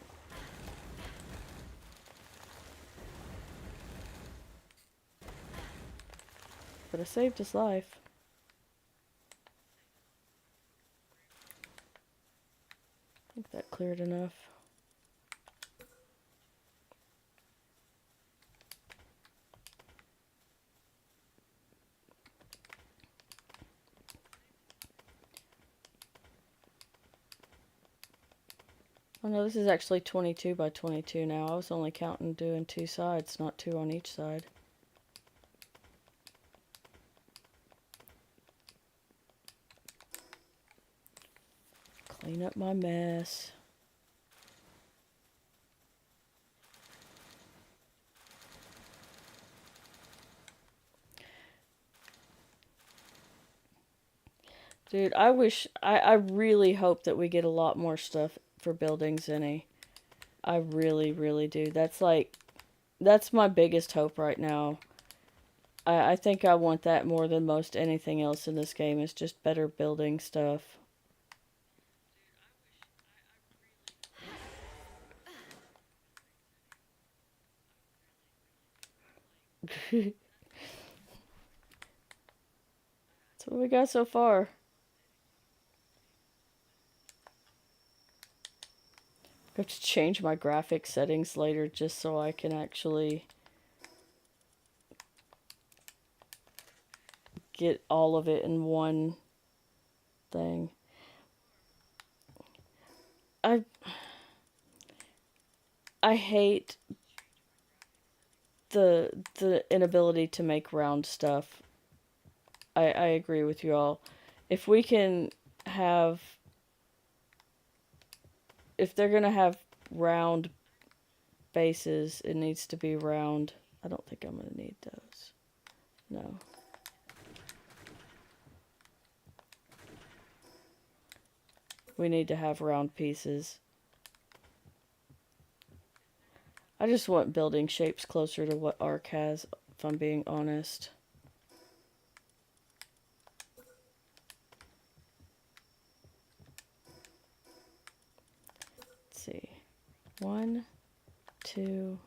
But I saved his life. I think that cleared enough. Oh no, this is actually 22 by 22 now. I was only counting doing 2 sides, not 2 on each side. Clean up my mess. Dude, I really hope that we get a lot more stuff for building Zenny. I really, really do. That's my biggest hope right now. I think I want that more than most anything else in this game, is just better building stuff. That's what we got so far. I have to change my graphics settings later just so I can actually get all of it in one thing. I hate the inability to make round stuff. I agree with you all. If we can have... If they're gonna have round bases, it needs to be round. I don't think I'm gonna need those. We need to have round pieces. I just want building shapes closer to what Ark has, if I'm being honest. Let's see. 1, 2.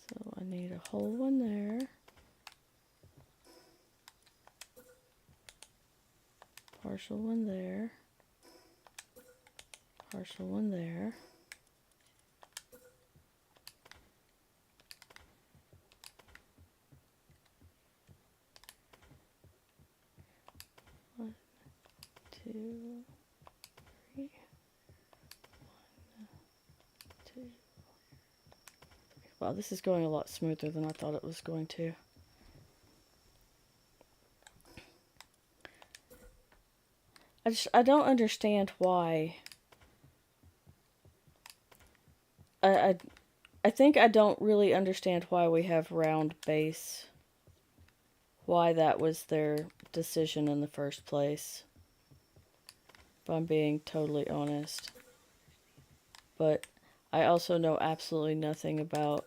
So I need a whole one there. Partial one there. Partial one there. One, 2, 3. 1, 2. Wow, this is going a lot smoother than I thought it was going to. I don't understand why. I think I don't really understand why we have round base. Why that was their decision in the first place. If I'm being totally honest. But I also know absolutely nothing about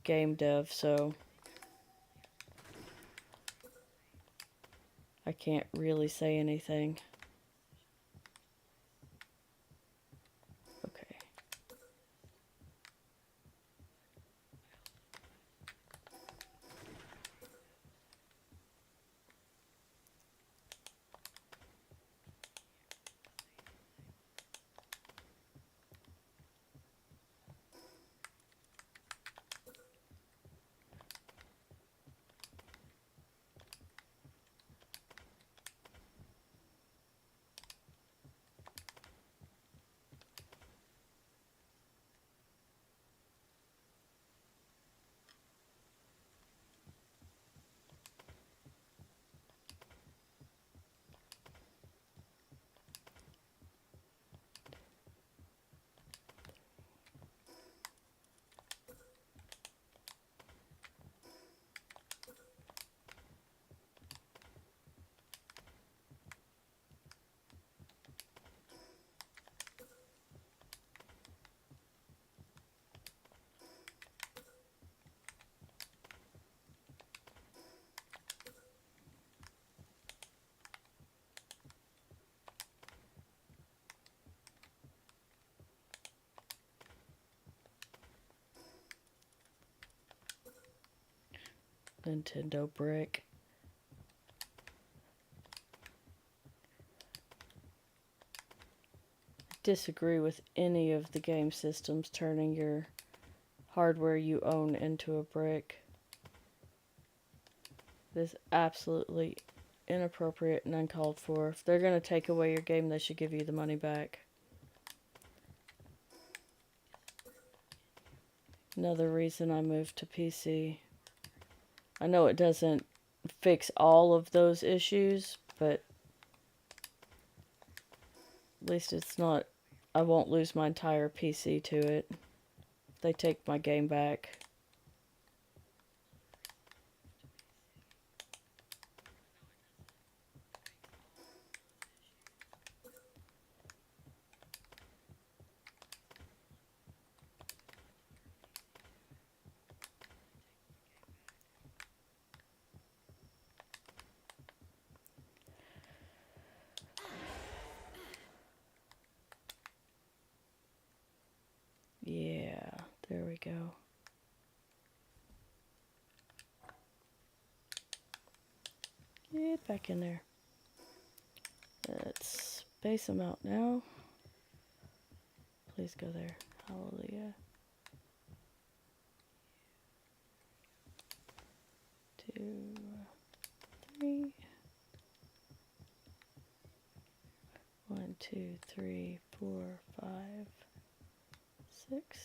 game dev, so I can't really say anything. Okay. Nintendo brick. Disagree with any of the game systems turning your hardware you own into a brick. It is absolutely inappropriate and uncalled for. If they're going to take away your game, they should give you the money back. Another reason I moved to PC. I know it doesn't fix all of those issues, but at least it's not, I won't lose my entire PC to it. If they take my game back. Yeah, there we go. Get back in there. Let's space them out now. Please go there. Hallelujah. 2, 3. 1, 2, 3, 4, 5, 6.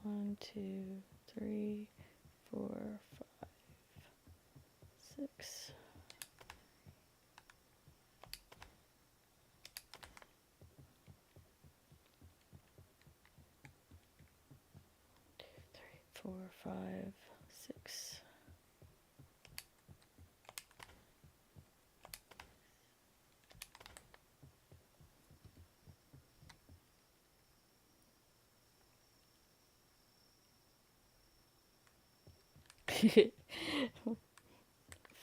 One, 2, 3, 4, 5, 6. 4, 5, 6.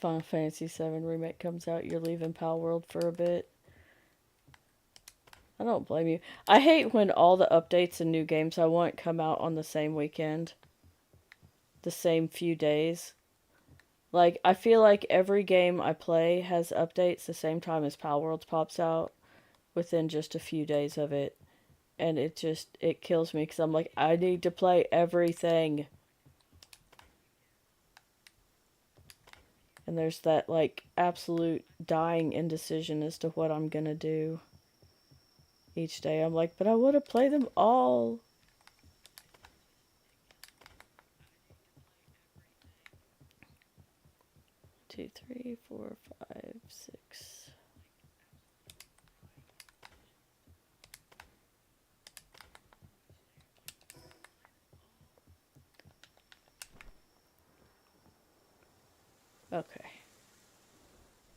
Final Fantasy VII Remake comes out, you're leaving Palworld for a bit. I don't blame you. I hate when all the updates and new games I want come out on the same weekend. The same few days. Like, I feel like every game I play has updates the same time as Palworld pops out within just a few days of it. And it kills me because I'm like, I need to play everything. And there's that, like, absolute dying indecision as to what I'm gonna do each day. I'm like, but I want to play them all. Two, three, four, 5, 6. Okay.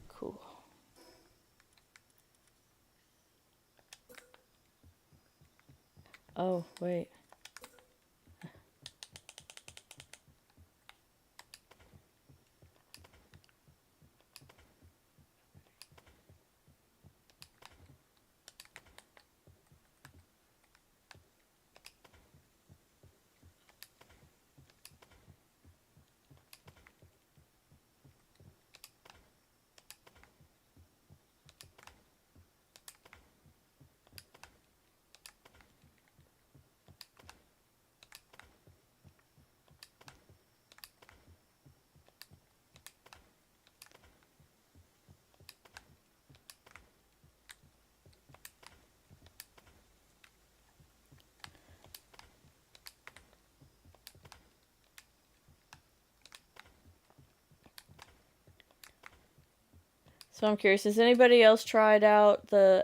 Cool. Oh, wait. So I'm curious, has anybody else tried out was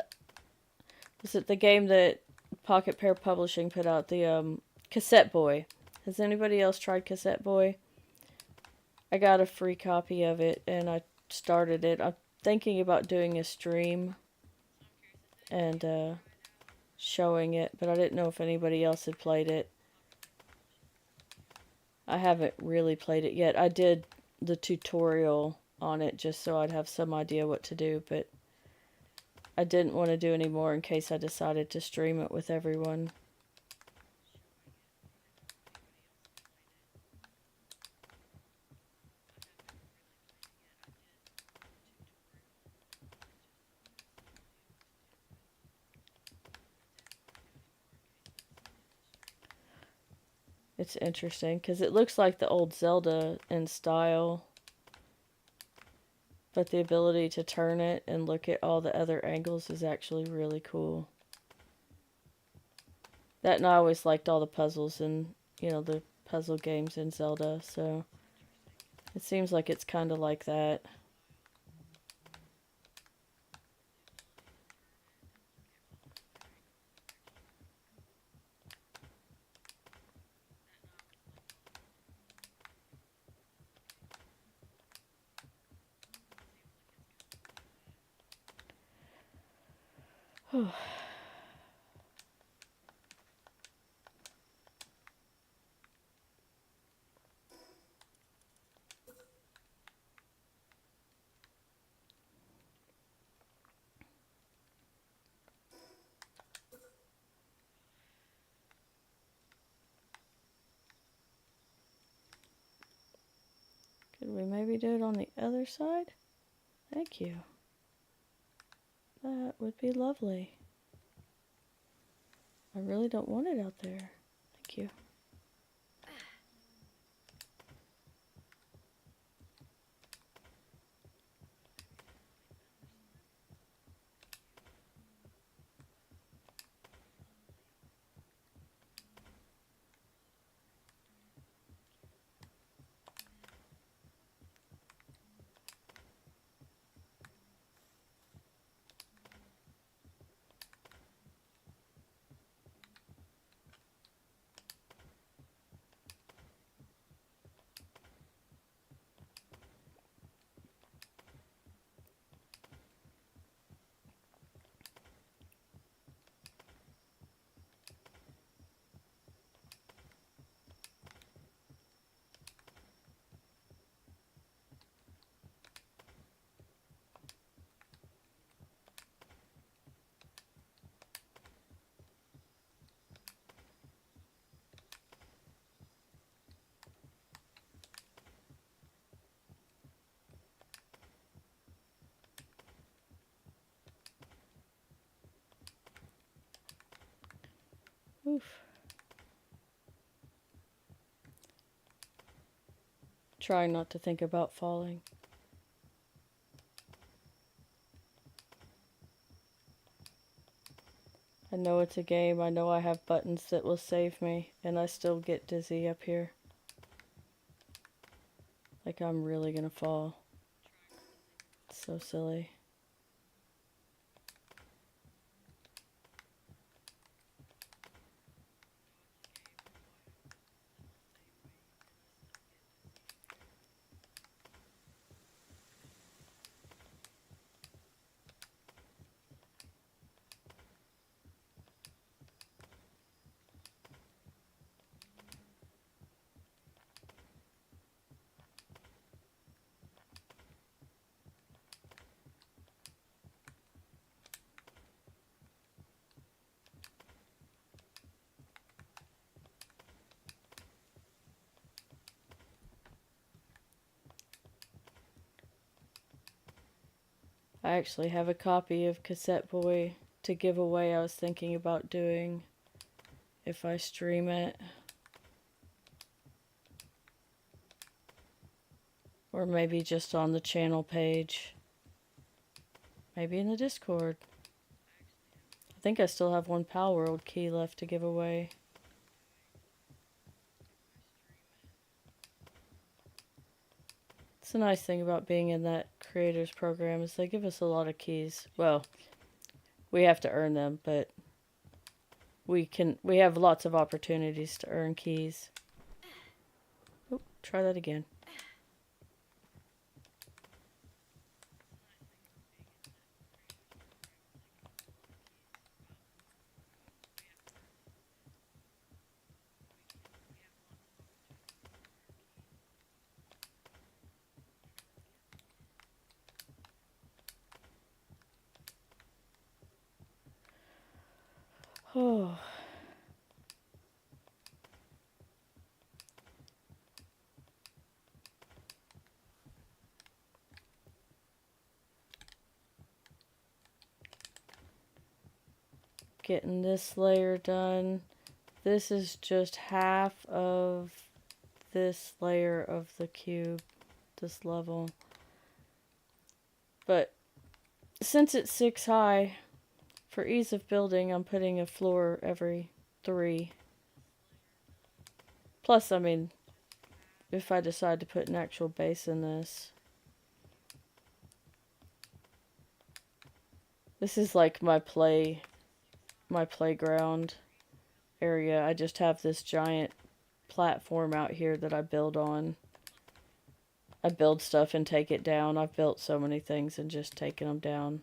it the game that Pocket Pair Publishing put out, the Cassette Boy? Has anybody else tried Cassette Boy? I got a free copy of it and I started it. I'm thinking about doing a stream and showing it, but I didn't know if anybody else had played it. I haven't really played it yet. I did the tutorial on it just so I'd have some idea what to do, but I didn't want to do any more in case I decided to stream it with everyone. It's interesting because it looks like the old Zelda in style, but the ability to turn it and look at all the other angles is actually really cool. That, and I always liked all the puzzles and, the puzzle games in Zelda, so it seems like it's kind of like that. Could we maybe do it on the other side? Thank you. That would be lovely. I really don't want it out there. Thank you. Oof. Trying not to think about falling. I know it's a game. I know I have buttons that will save me, and I still get dizzy up here. Like I'm really gonna fall. It's so silly. I actually have a copy of Cassette Boy to give away. I was thinking about doing if I stream it. Or maybe just on the channel page. Maybe in the Discord. I think I still have one Palworld key left to give away. It's a nice thing about being in that creators program is they give us a lot of keys. Well, we have to earn them, but we have lots of opportunities to earn keys. Oh, try that again. Oh. Getting this layer done. This is just half of this layer of the cube, this level. But since it's 6 high, for ease of building, I'm putting a floor every 3. Plus, I mean, if I decide to put an actual base in this. This is like my playground area. I just have this giant platform out here that I build on. I build stuff and take it down. I've built so many things and just taken them down.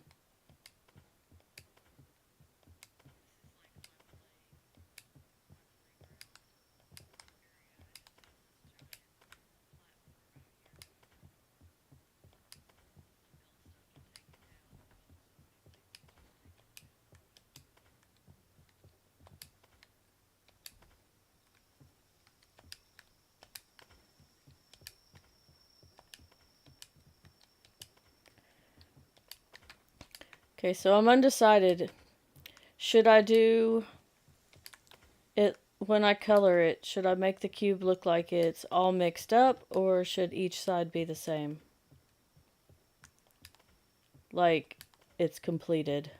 Okay, so I'm undecided. Should I do it when I color it? Should I make the cube look like it's all mixed up, or should each side be the same? Like it's completed.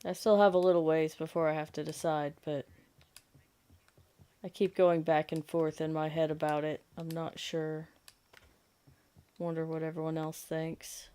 I still have a little ways before I have to decide, but I keep going back and forth in my head about it. I'm not sure. Wonder what everyone else thinks.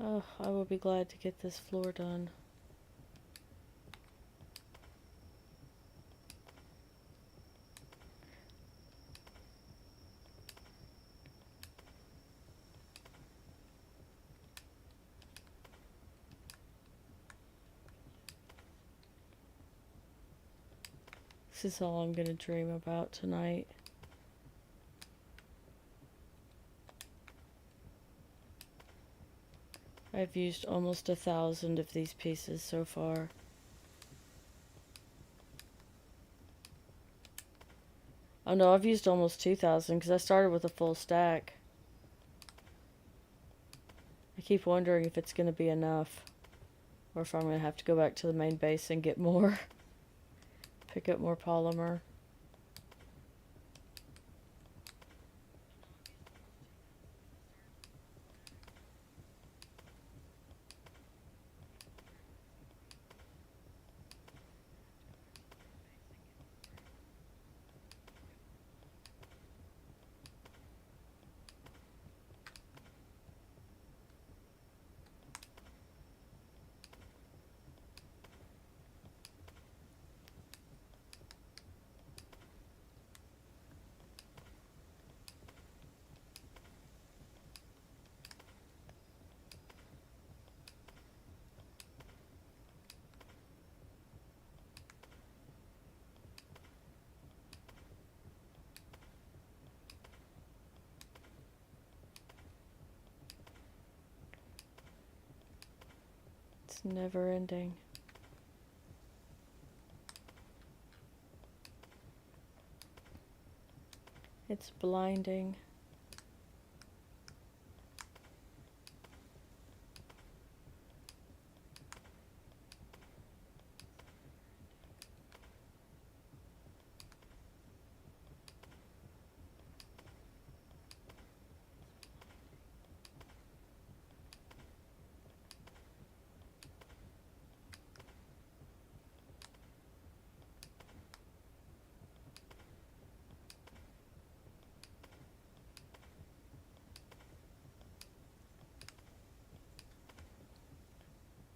Oh, I will be glad to get this floor done. This is all I'm gonna dream about tonight. I've used almost 1,000 of these pieces so far. Oh no, I've used almost 2,000 because I started with a full stack. I keep wondering if it's going to be enough, or if I'm going to have to go back to the main base and get more. Pick up more polymer. It's never ending. It's blinding.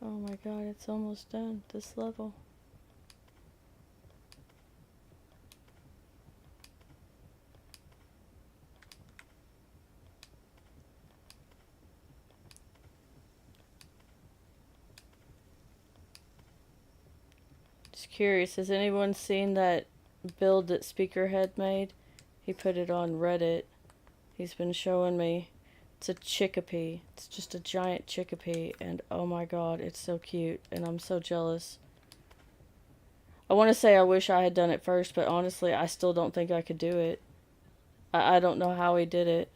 Oh my god, it's almost done, this level. Just curious, has anyone seen that build that Speakerhead made? He put it on Reddit. He's been showing me. It's a chickpea. It's just a giant chickpea, and oh my god, it's so cute, and I'm so jealous. I want to say I wish I had done it first, but honestly, I still don't think I could do it. I don't know how he did it.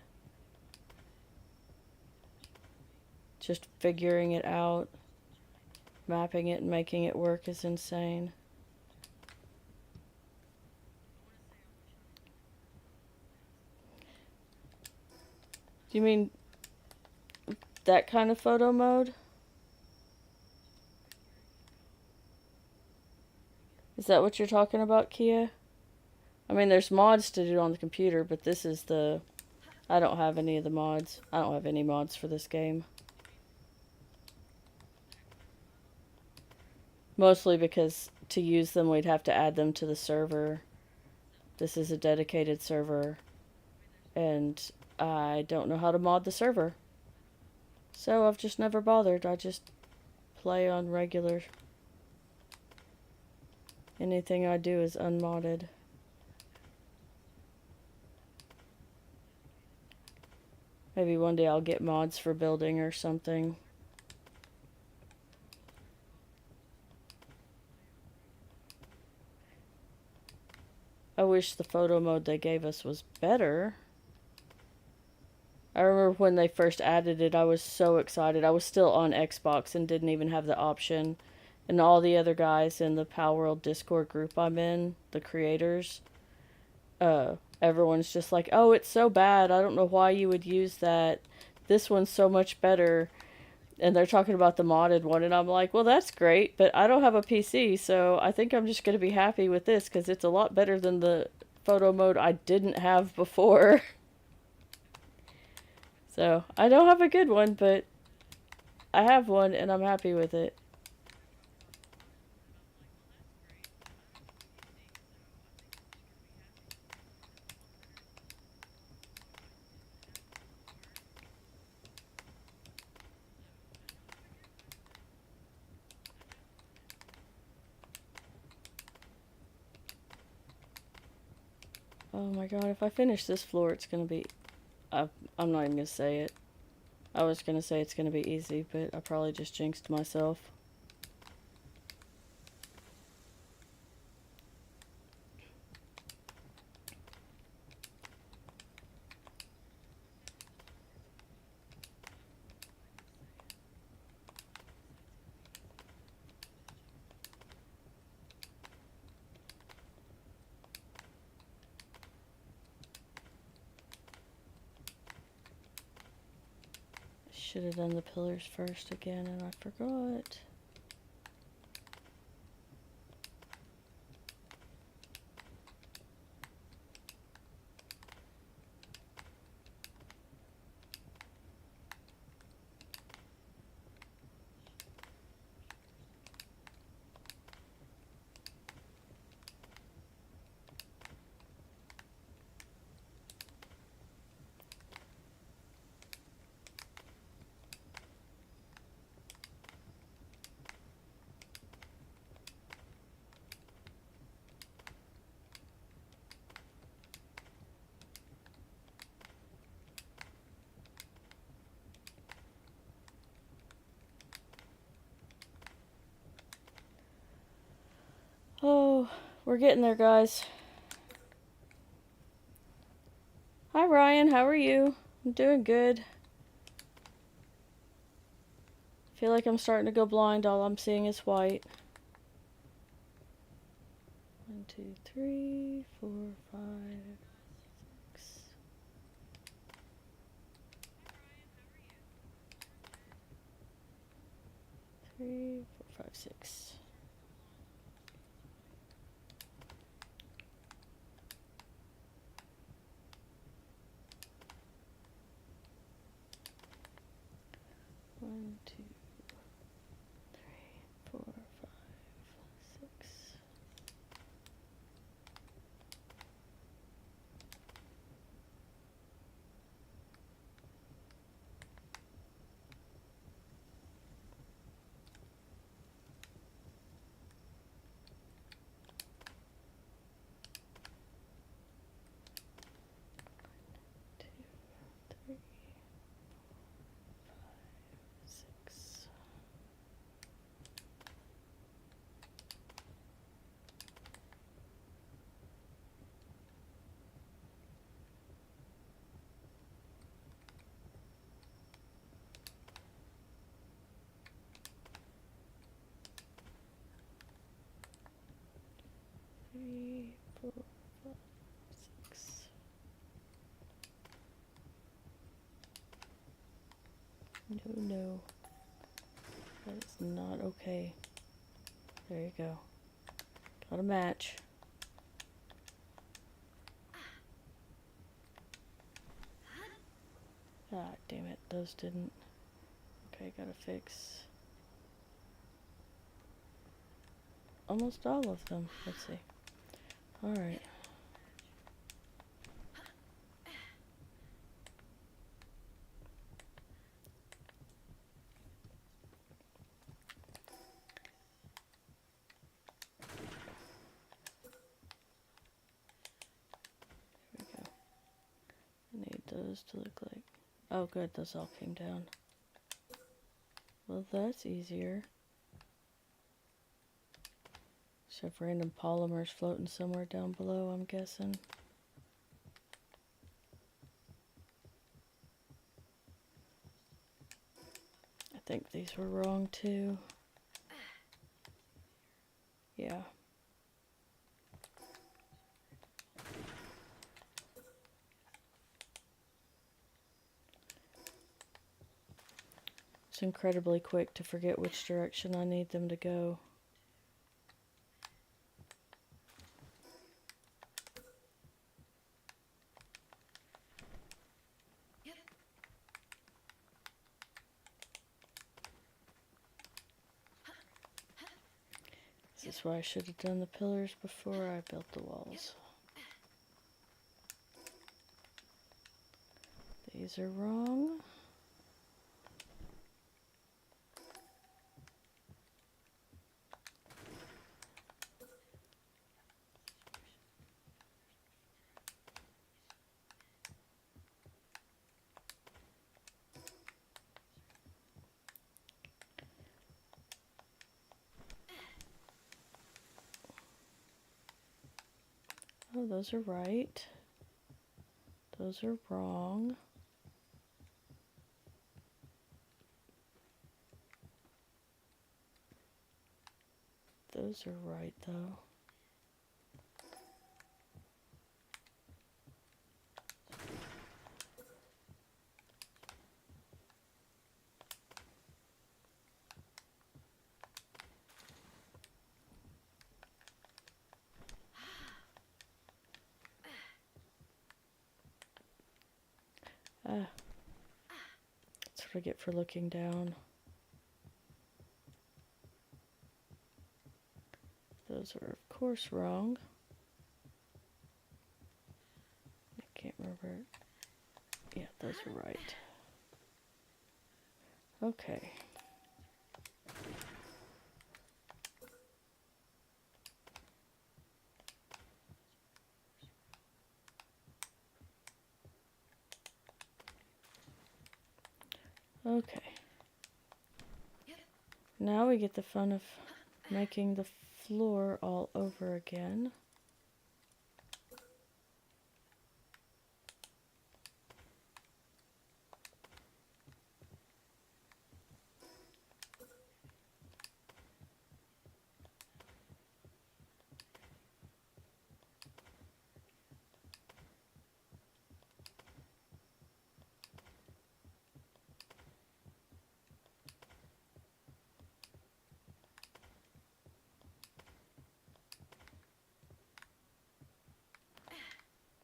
Just figuring it out, mapping it and making it work is insane. Do you mean that kind of photo mode? Is that what you're talking about, Kia? I mean, there's mods to do on the computer, but this is the... I don't have any of the mods. I don't have any mods for this game. Mostly because to use them, we'd have to add them to the server. This is a dedicated server, and I don't know how to mod the server. So I've just never bothered. I just play on regular. Anything I do is unmodded. Maybe one day I'll get mods for building or something. I wish the photo mode they gave us was better. I remember when they first added it, I was so excited. I was still on Xbox and didn't even have the option. And all the other guys in the Palworld Discord group I'm in, the creators, everyone's just like, oh, it's so bad. I don't know why you would use that. This one's so much better. And they're talking about the modded one, and I'm like, well, that's great, but I don't have a PC, so I think I'm just going to be happy with this, because it's a lot better than the photo mode I didn't have before. So, I don't have a good one, but I have one and I'm happy with it. Oh my god, if I finish this floor, it's gonna be... I'm not even gonna say it. I was gonna say it's gonna be easy, but I probably just jinxed myself. Should have done the pillars first again, and I forgot. Oh, we're getting there, guys. Hi, Ryan. How are you? I'm doing good. Feel like I'm starting to go blind. All I'm seeing is white. 1, 2, 3, 4, 5, 6. 3, 4, 5, 6. One, two, 3, 4, 5, 6. 2, 3, 6. 3, 4, 5, 6. No. That is not okay. There you go. Got a match. Ah, damn it. Those didn't. Okay, gotta fix almost all of them. Let's see. Alright. There we go. I need those to look like... Oh good, those all came down. Well, that's easier. Just have random polymers floating somewhere down below, I'm guessing. I think these were wrong too. Yeah. It's incredibly quick to forget which direction I need them to go. is why I should have done the pillars before I built the walls. These are wrong. Oh, those are right. Those are wrong. Those are right, though. Ah, that's what I get for looking down. Those are, of course, wrong. I can't remember. Yeah, those are right. Okay. Okay. Now we get the fun of making the floor all over again.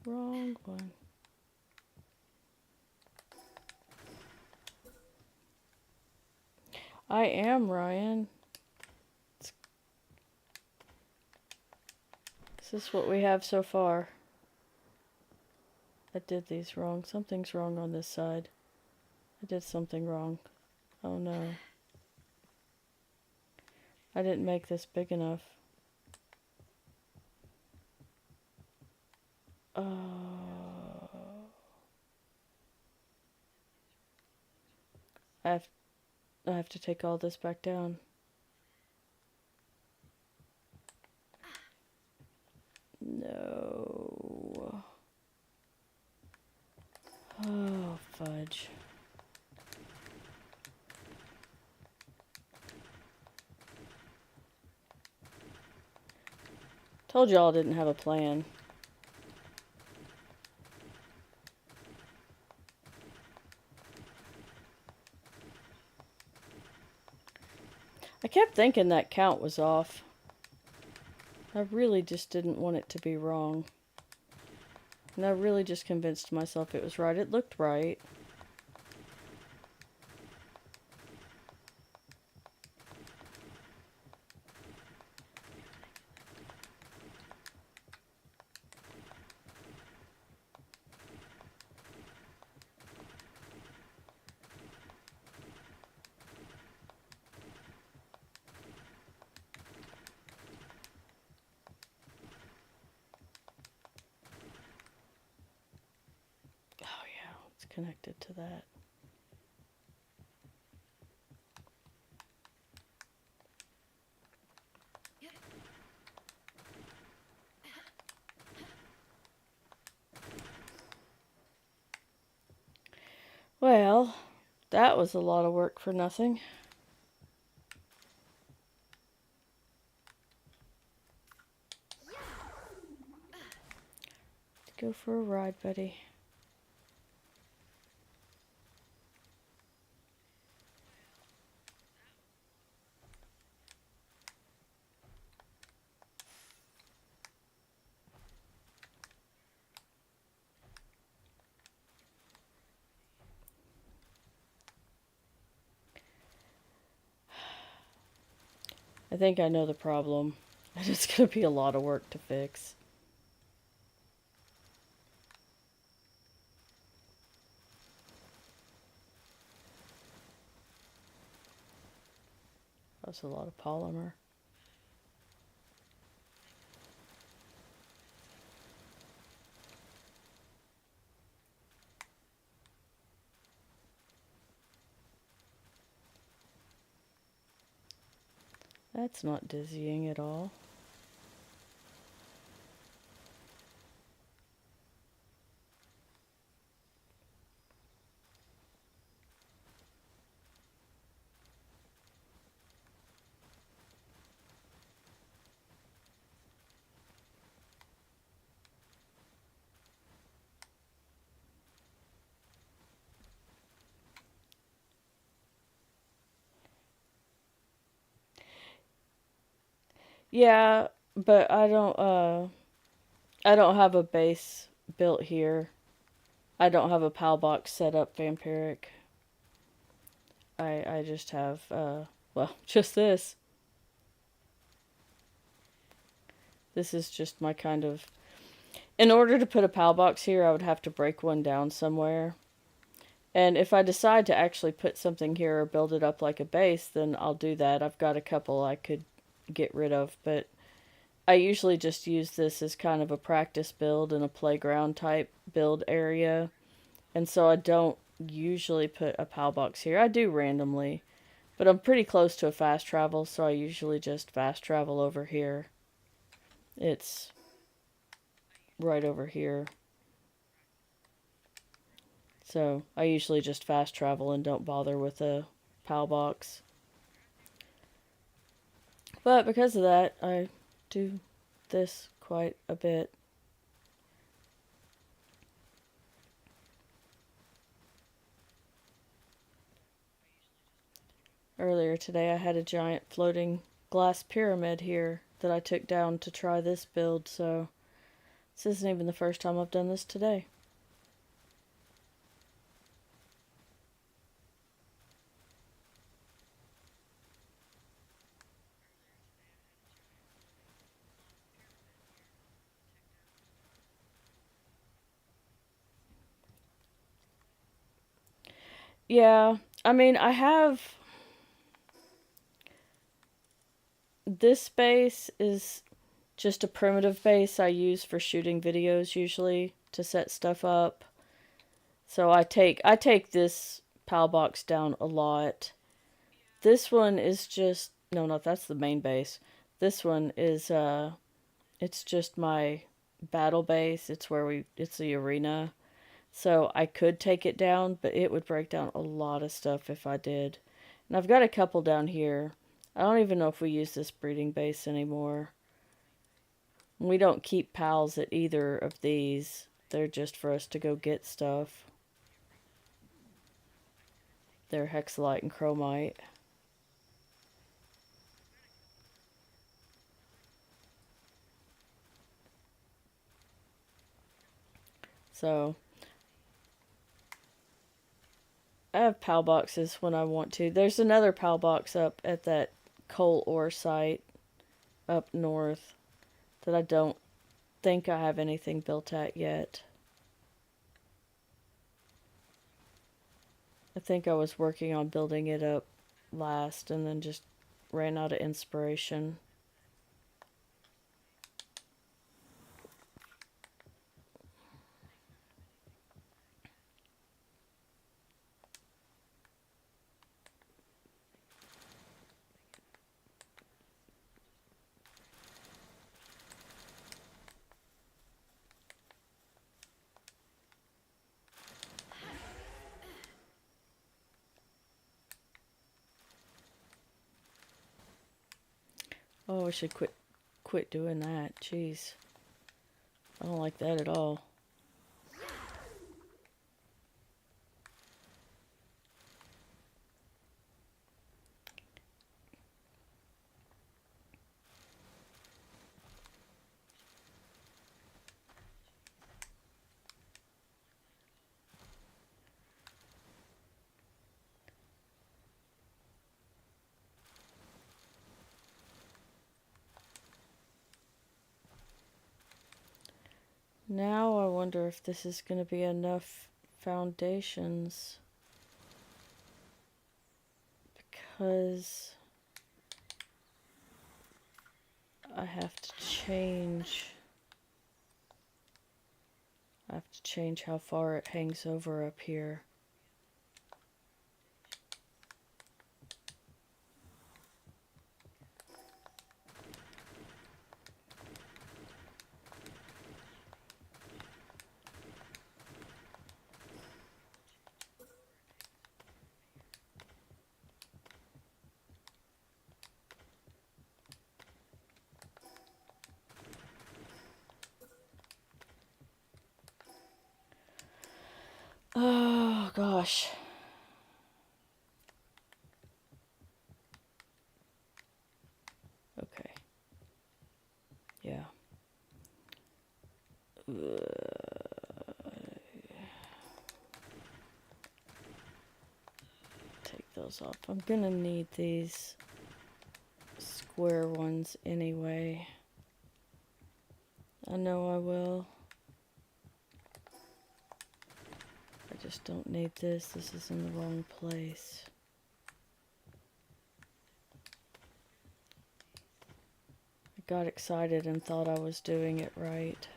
Wrong one. I am Ryan. This is what we have so far. I did these wrong. Something's wrong on this side. I did something wrong. Oh no. I didn't make this big enough. Oh. I have to take all this back down. No. Oh, fudge. Told y'all I didn't have a plan. I kept thinking that count was off. I really just didn't want it to be wrong. And I really just convinced myself it was right. It looked right. Oh yeah, it's connected to that. Well, that was a lot of work for nothing. Go for a ride, buddy. I think I know the problem. And it's going to be a lot of work to fix. That's a lot of polymer. That's not dizzying at all. Yeah, but I don't have a base built here. I don't have a PAL box set up vampiric. I just have well, just this. This is just my kind of, in order to put a PAL box here, I would have to break one down somewhere. And if I decide to actually put something here or build it up like a base, then I'll do that. I've got a couple I could get rid of, but I usually just use this as kind of a practice build and a playground type build area. And so I don't usually put a PAL box here. I do randomly, but I'm pretty close to a fast travel, so I usually just fast travel over here. It's right over here. So I usually just fast travel and don't bother with a PAL box. But because of that, I do this quite a bit. Earlier today, I had a giant floating glass pyramid here that I took down to try this build, so this isn't even the first time I've done this today. Yeah, I mean, I have. This base is just a primitive base I use for shooting videos usually to set stuff up. So I take this PAL box down a lot. This one is just, no, no, that's the main base. This one is it's just my battle base. It's the arena. So I could take it down, but it would break down a lot of stuff if I did. And I've got a couple down here. I don't even know if we use this breeding base anymore. We don't keep pals at either of these. They're just for us to go get stuff. They're hexalite and chromite. So I have PAL boxes when I want to. There's another PAL box up at that coal ore site up north that I don't think I have anything built at yet. I think I was working on building it up last and then just ran out of inspiration. Oh, I should quit doing that. Jeez. I don't like that at all. Now I wonder if this is going to be enough foundations. Because I have to change. I have to change how far it hangs over up here. Oh gosh. Okay. Yeah. Take those off. I'm gonna need these square ones anyway. I know I will. I just don't need this. This is in the wrong place. I got excited and thought I was doing it right.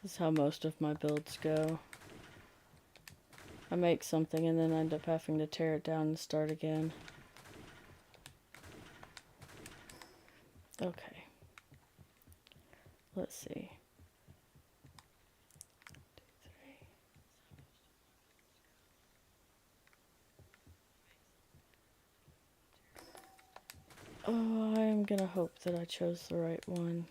This is how most of my builds go. I make something and then end up having to tear it down and start again. Okay. Let's see. 1, 2, 3. Oh, I'm gonna hope that I chose the right one.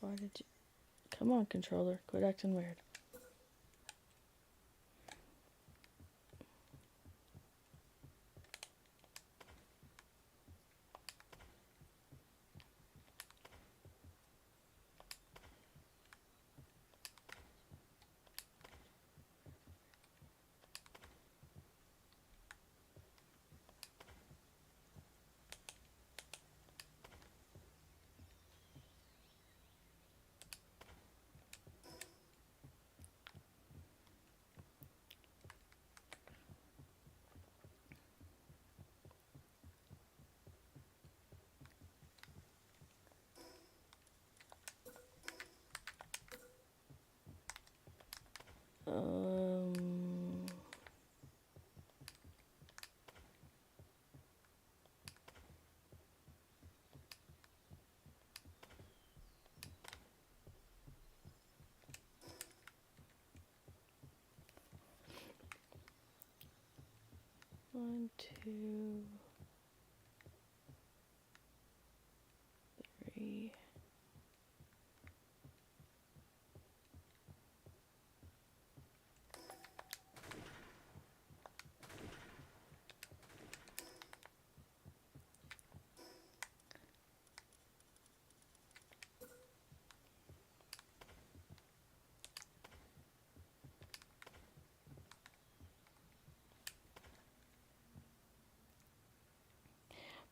Why did you... Come on, controller. Quit acting weird.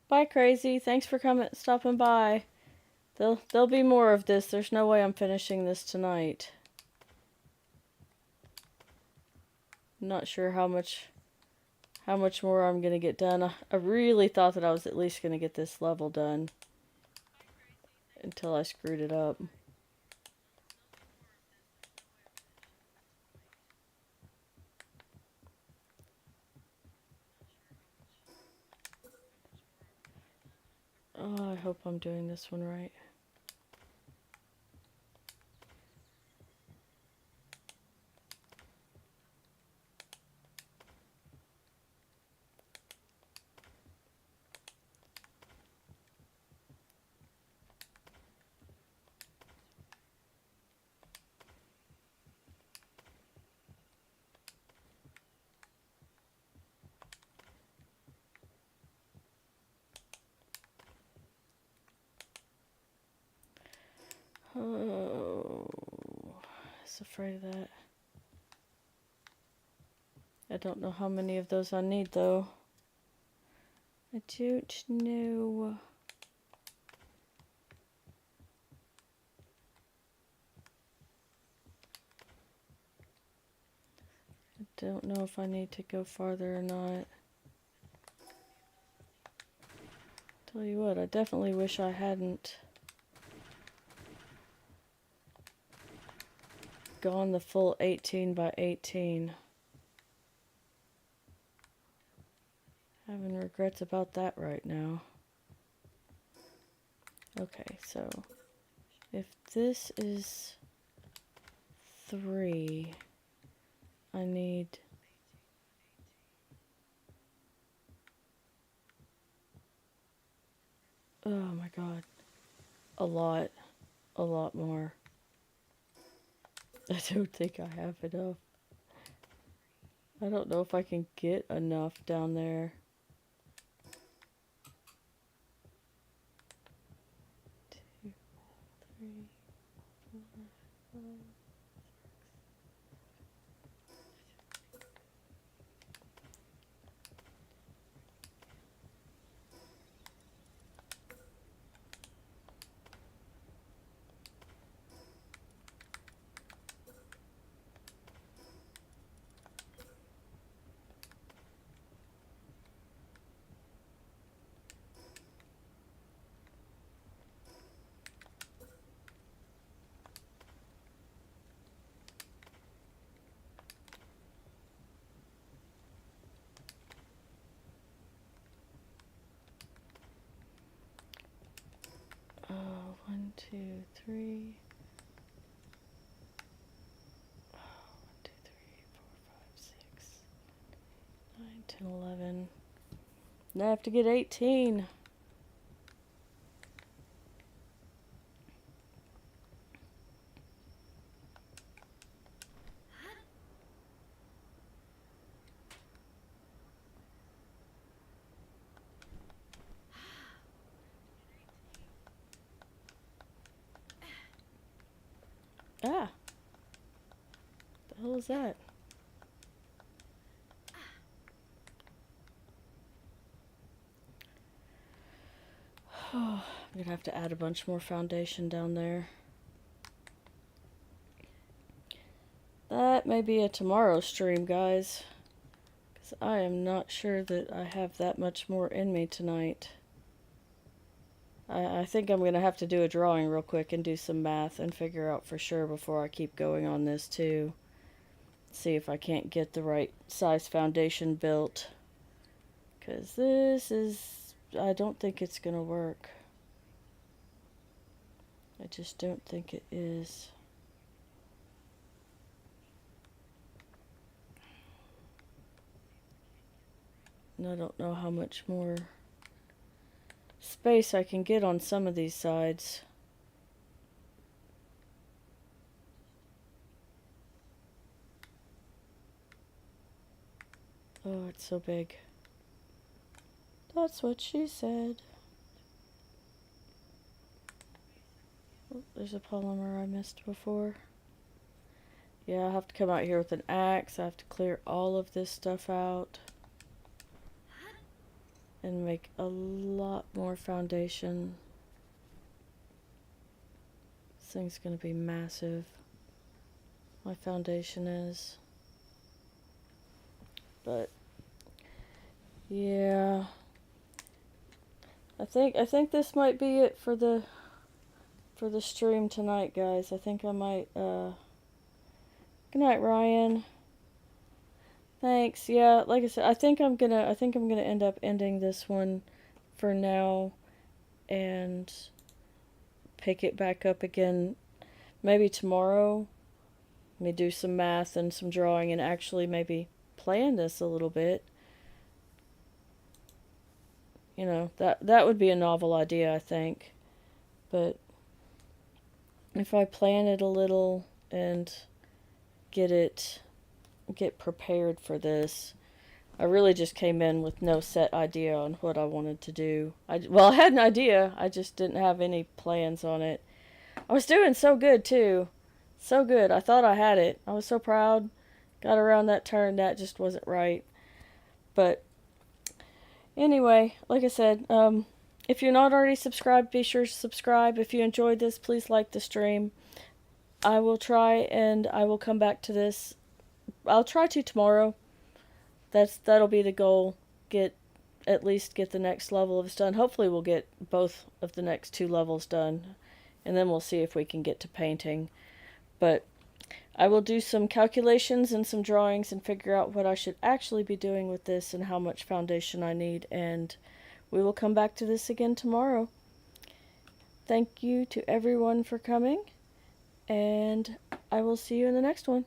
Bye, Crazy. Thanks for stopping by. There'll be more of this. There's no way I'm finishing this tonight. I'm not sure how much more I'm gonna get done. I really thought that I was at least gonna get this level done until I screwed it up. Oh, I hope I'm doing this one right. Oh, I was afraid of that. I don't know how many of those I need, though. I don't know. I don't know if I need to go farther or not. Tell you what, I definitely wish I hadn't gone the full 18 by 18. Having regrets about that right now. Okay, so if this is 3, I need... Oh my god. A lot more. I don't think I have enough. I don't know if I can get enough down there. 2, 3, 4, 5. Oh, 1, 2, 3. 1, 2, 3, 4, 5, 6, 9, 10, 11. Now I have to get 18. Ah, the hell is that? Oh, I'm gonna have to add a bunch more foundation down there. That may be a tomorrow stream, guys. Because I am not sure that I have that much more in me tonight. I think I'm gonna have to do a drawing real quick and do some math and figure out for sure before I keep going on this too. See if I can't get the right size foundation built. Because this is... I don't think it's gonna work. I just don't think it is. And I don't know how much more space I can get on some of these sides. Oh, it's so big. That's what she said. Oh, there's a polymer I missed before. Yeah, I'll have to come out here with an axe. I have to clear all of this stuff out. and make a lot more foundation. This thing's gonna be massive. My foundation is. But yeah. I think this might be it for the stream tonight, guys. I think I might good night, Ryan. Thanks. Yeah, like I said, I think I'm gonna end up ending this one for now and pick it back up again maybe tomorrow. Let me do some math and some drawing and actually maybe plan this a little bit. You know, that would be a novel idea, I think. But if I plan it a little and get prepared for this. I really just came in with no set idea on what I wanted to do. I had an idea, I just didn't have any plans on it. I was doing so good too. So good. I thought I had it. I was so proud. Got around that turn, that just wasn't right. But anyway, like I said, if you're not already subscribed, be sure to subscribe. If you enjoyed this, please like the stream. I will try and I will come back to this. I'll try to tomorrow. That'll be the goal. At least get the next level of this done. Hopefully we'll get both of the next 2 levels done. And then we'll see if we can get to painting. But I will do some calculations and some drawings and figure out what I should actually be doing with this and how much foundation I need. And we will come back to this again tomorrow. Thank you to everyone for coming. And I will see you in the next one.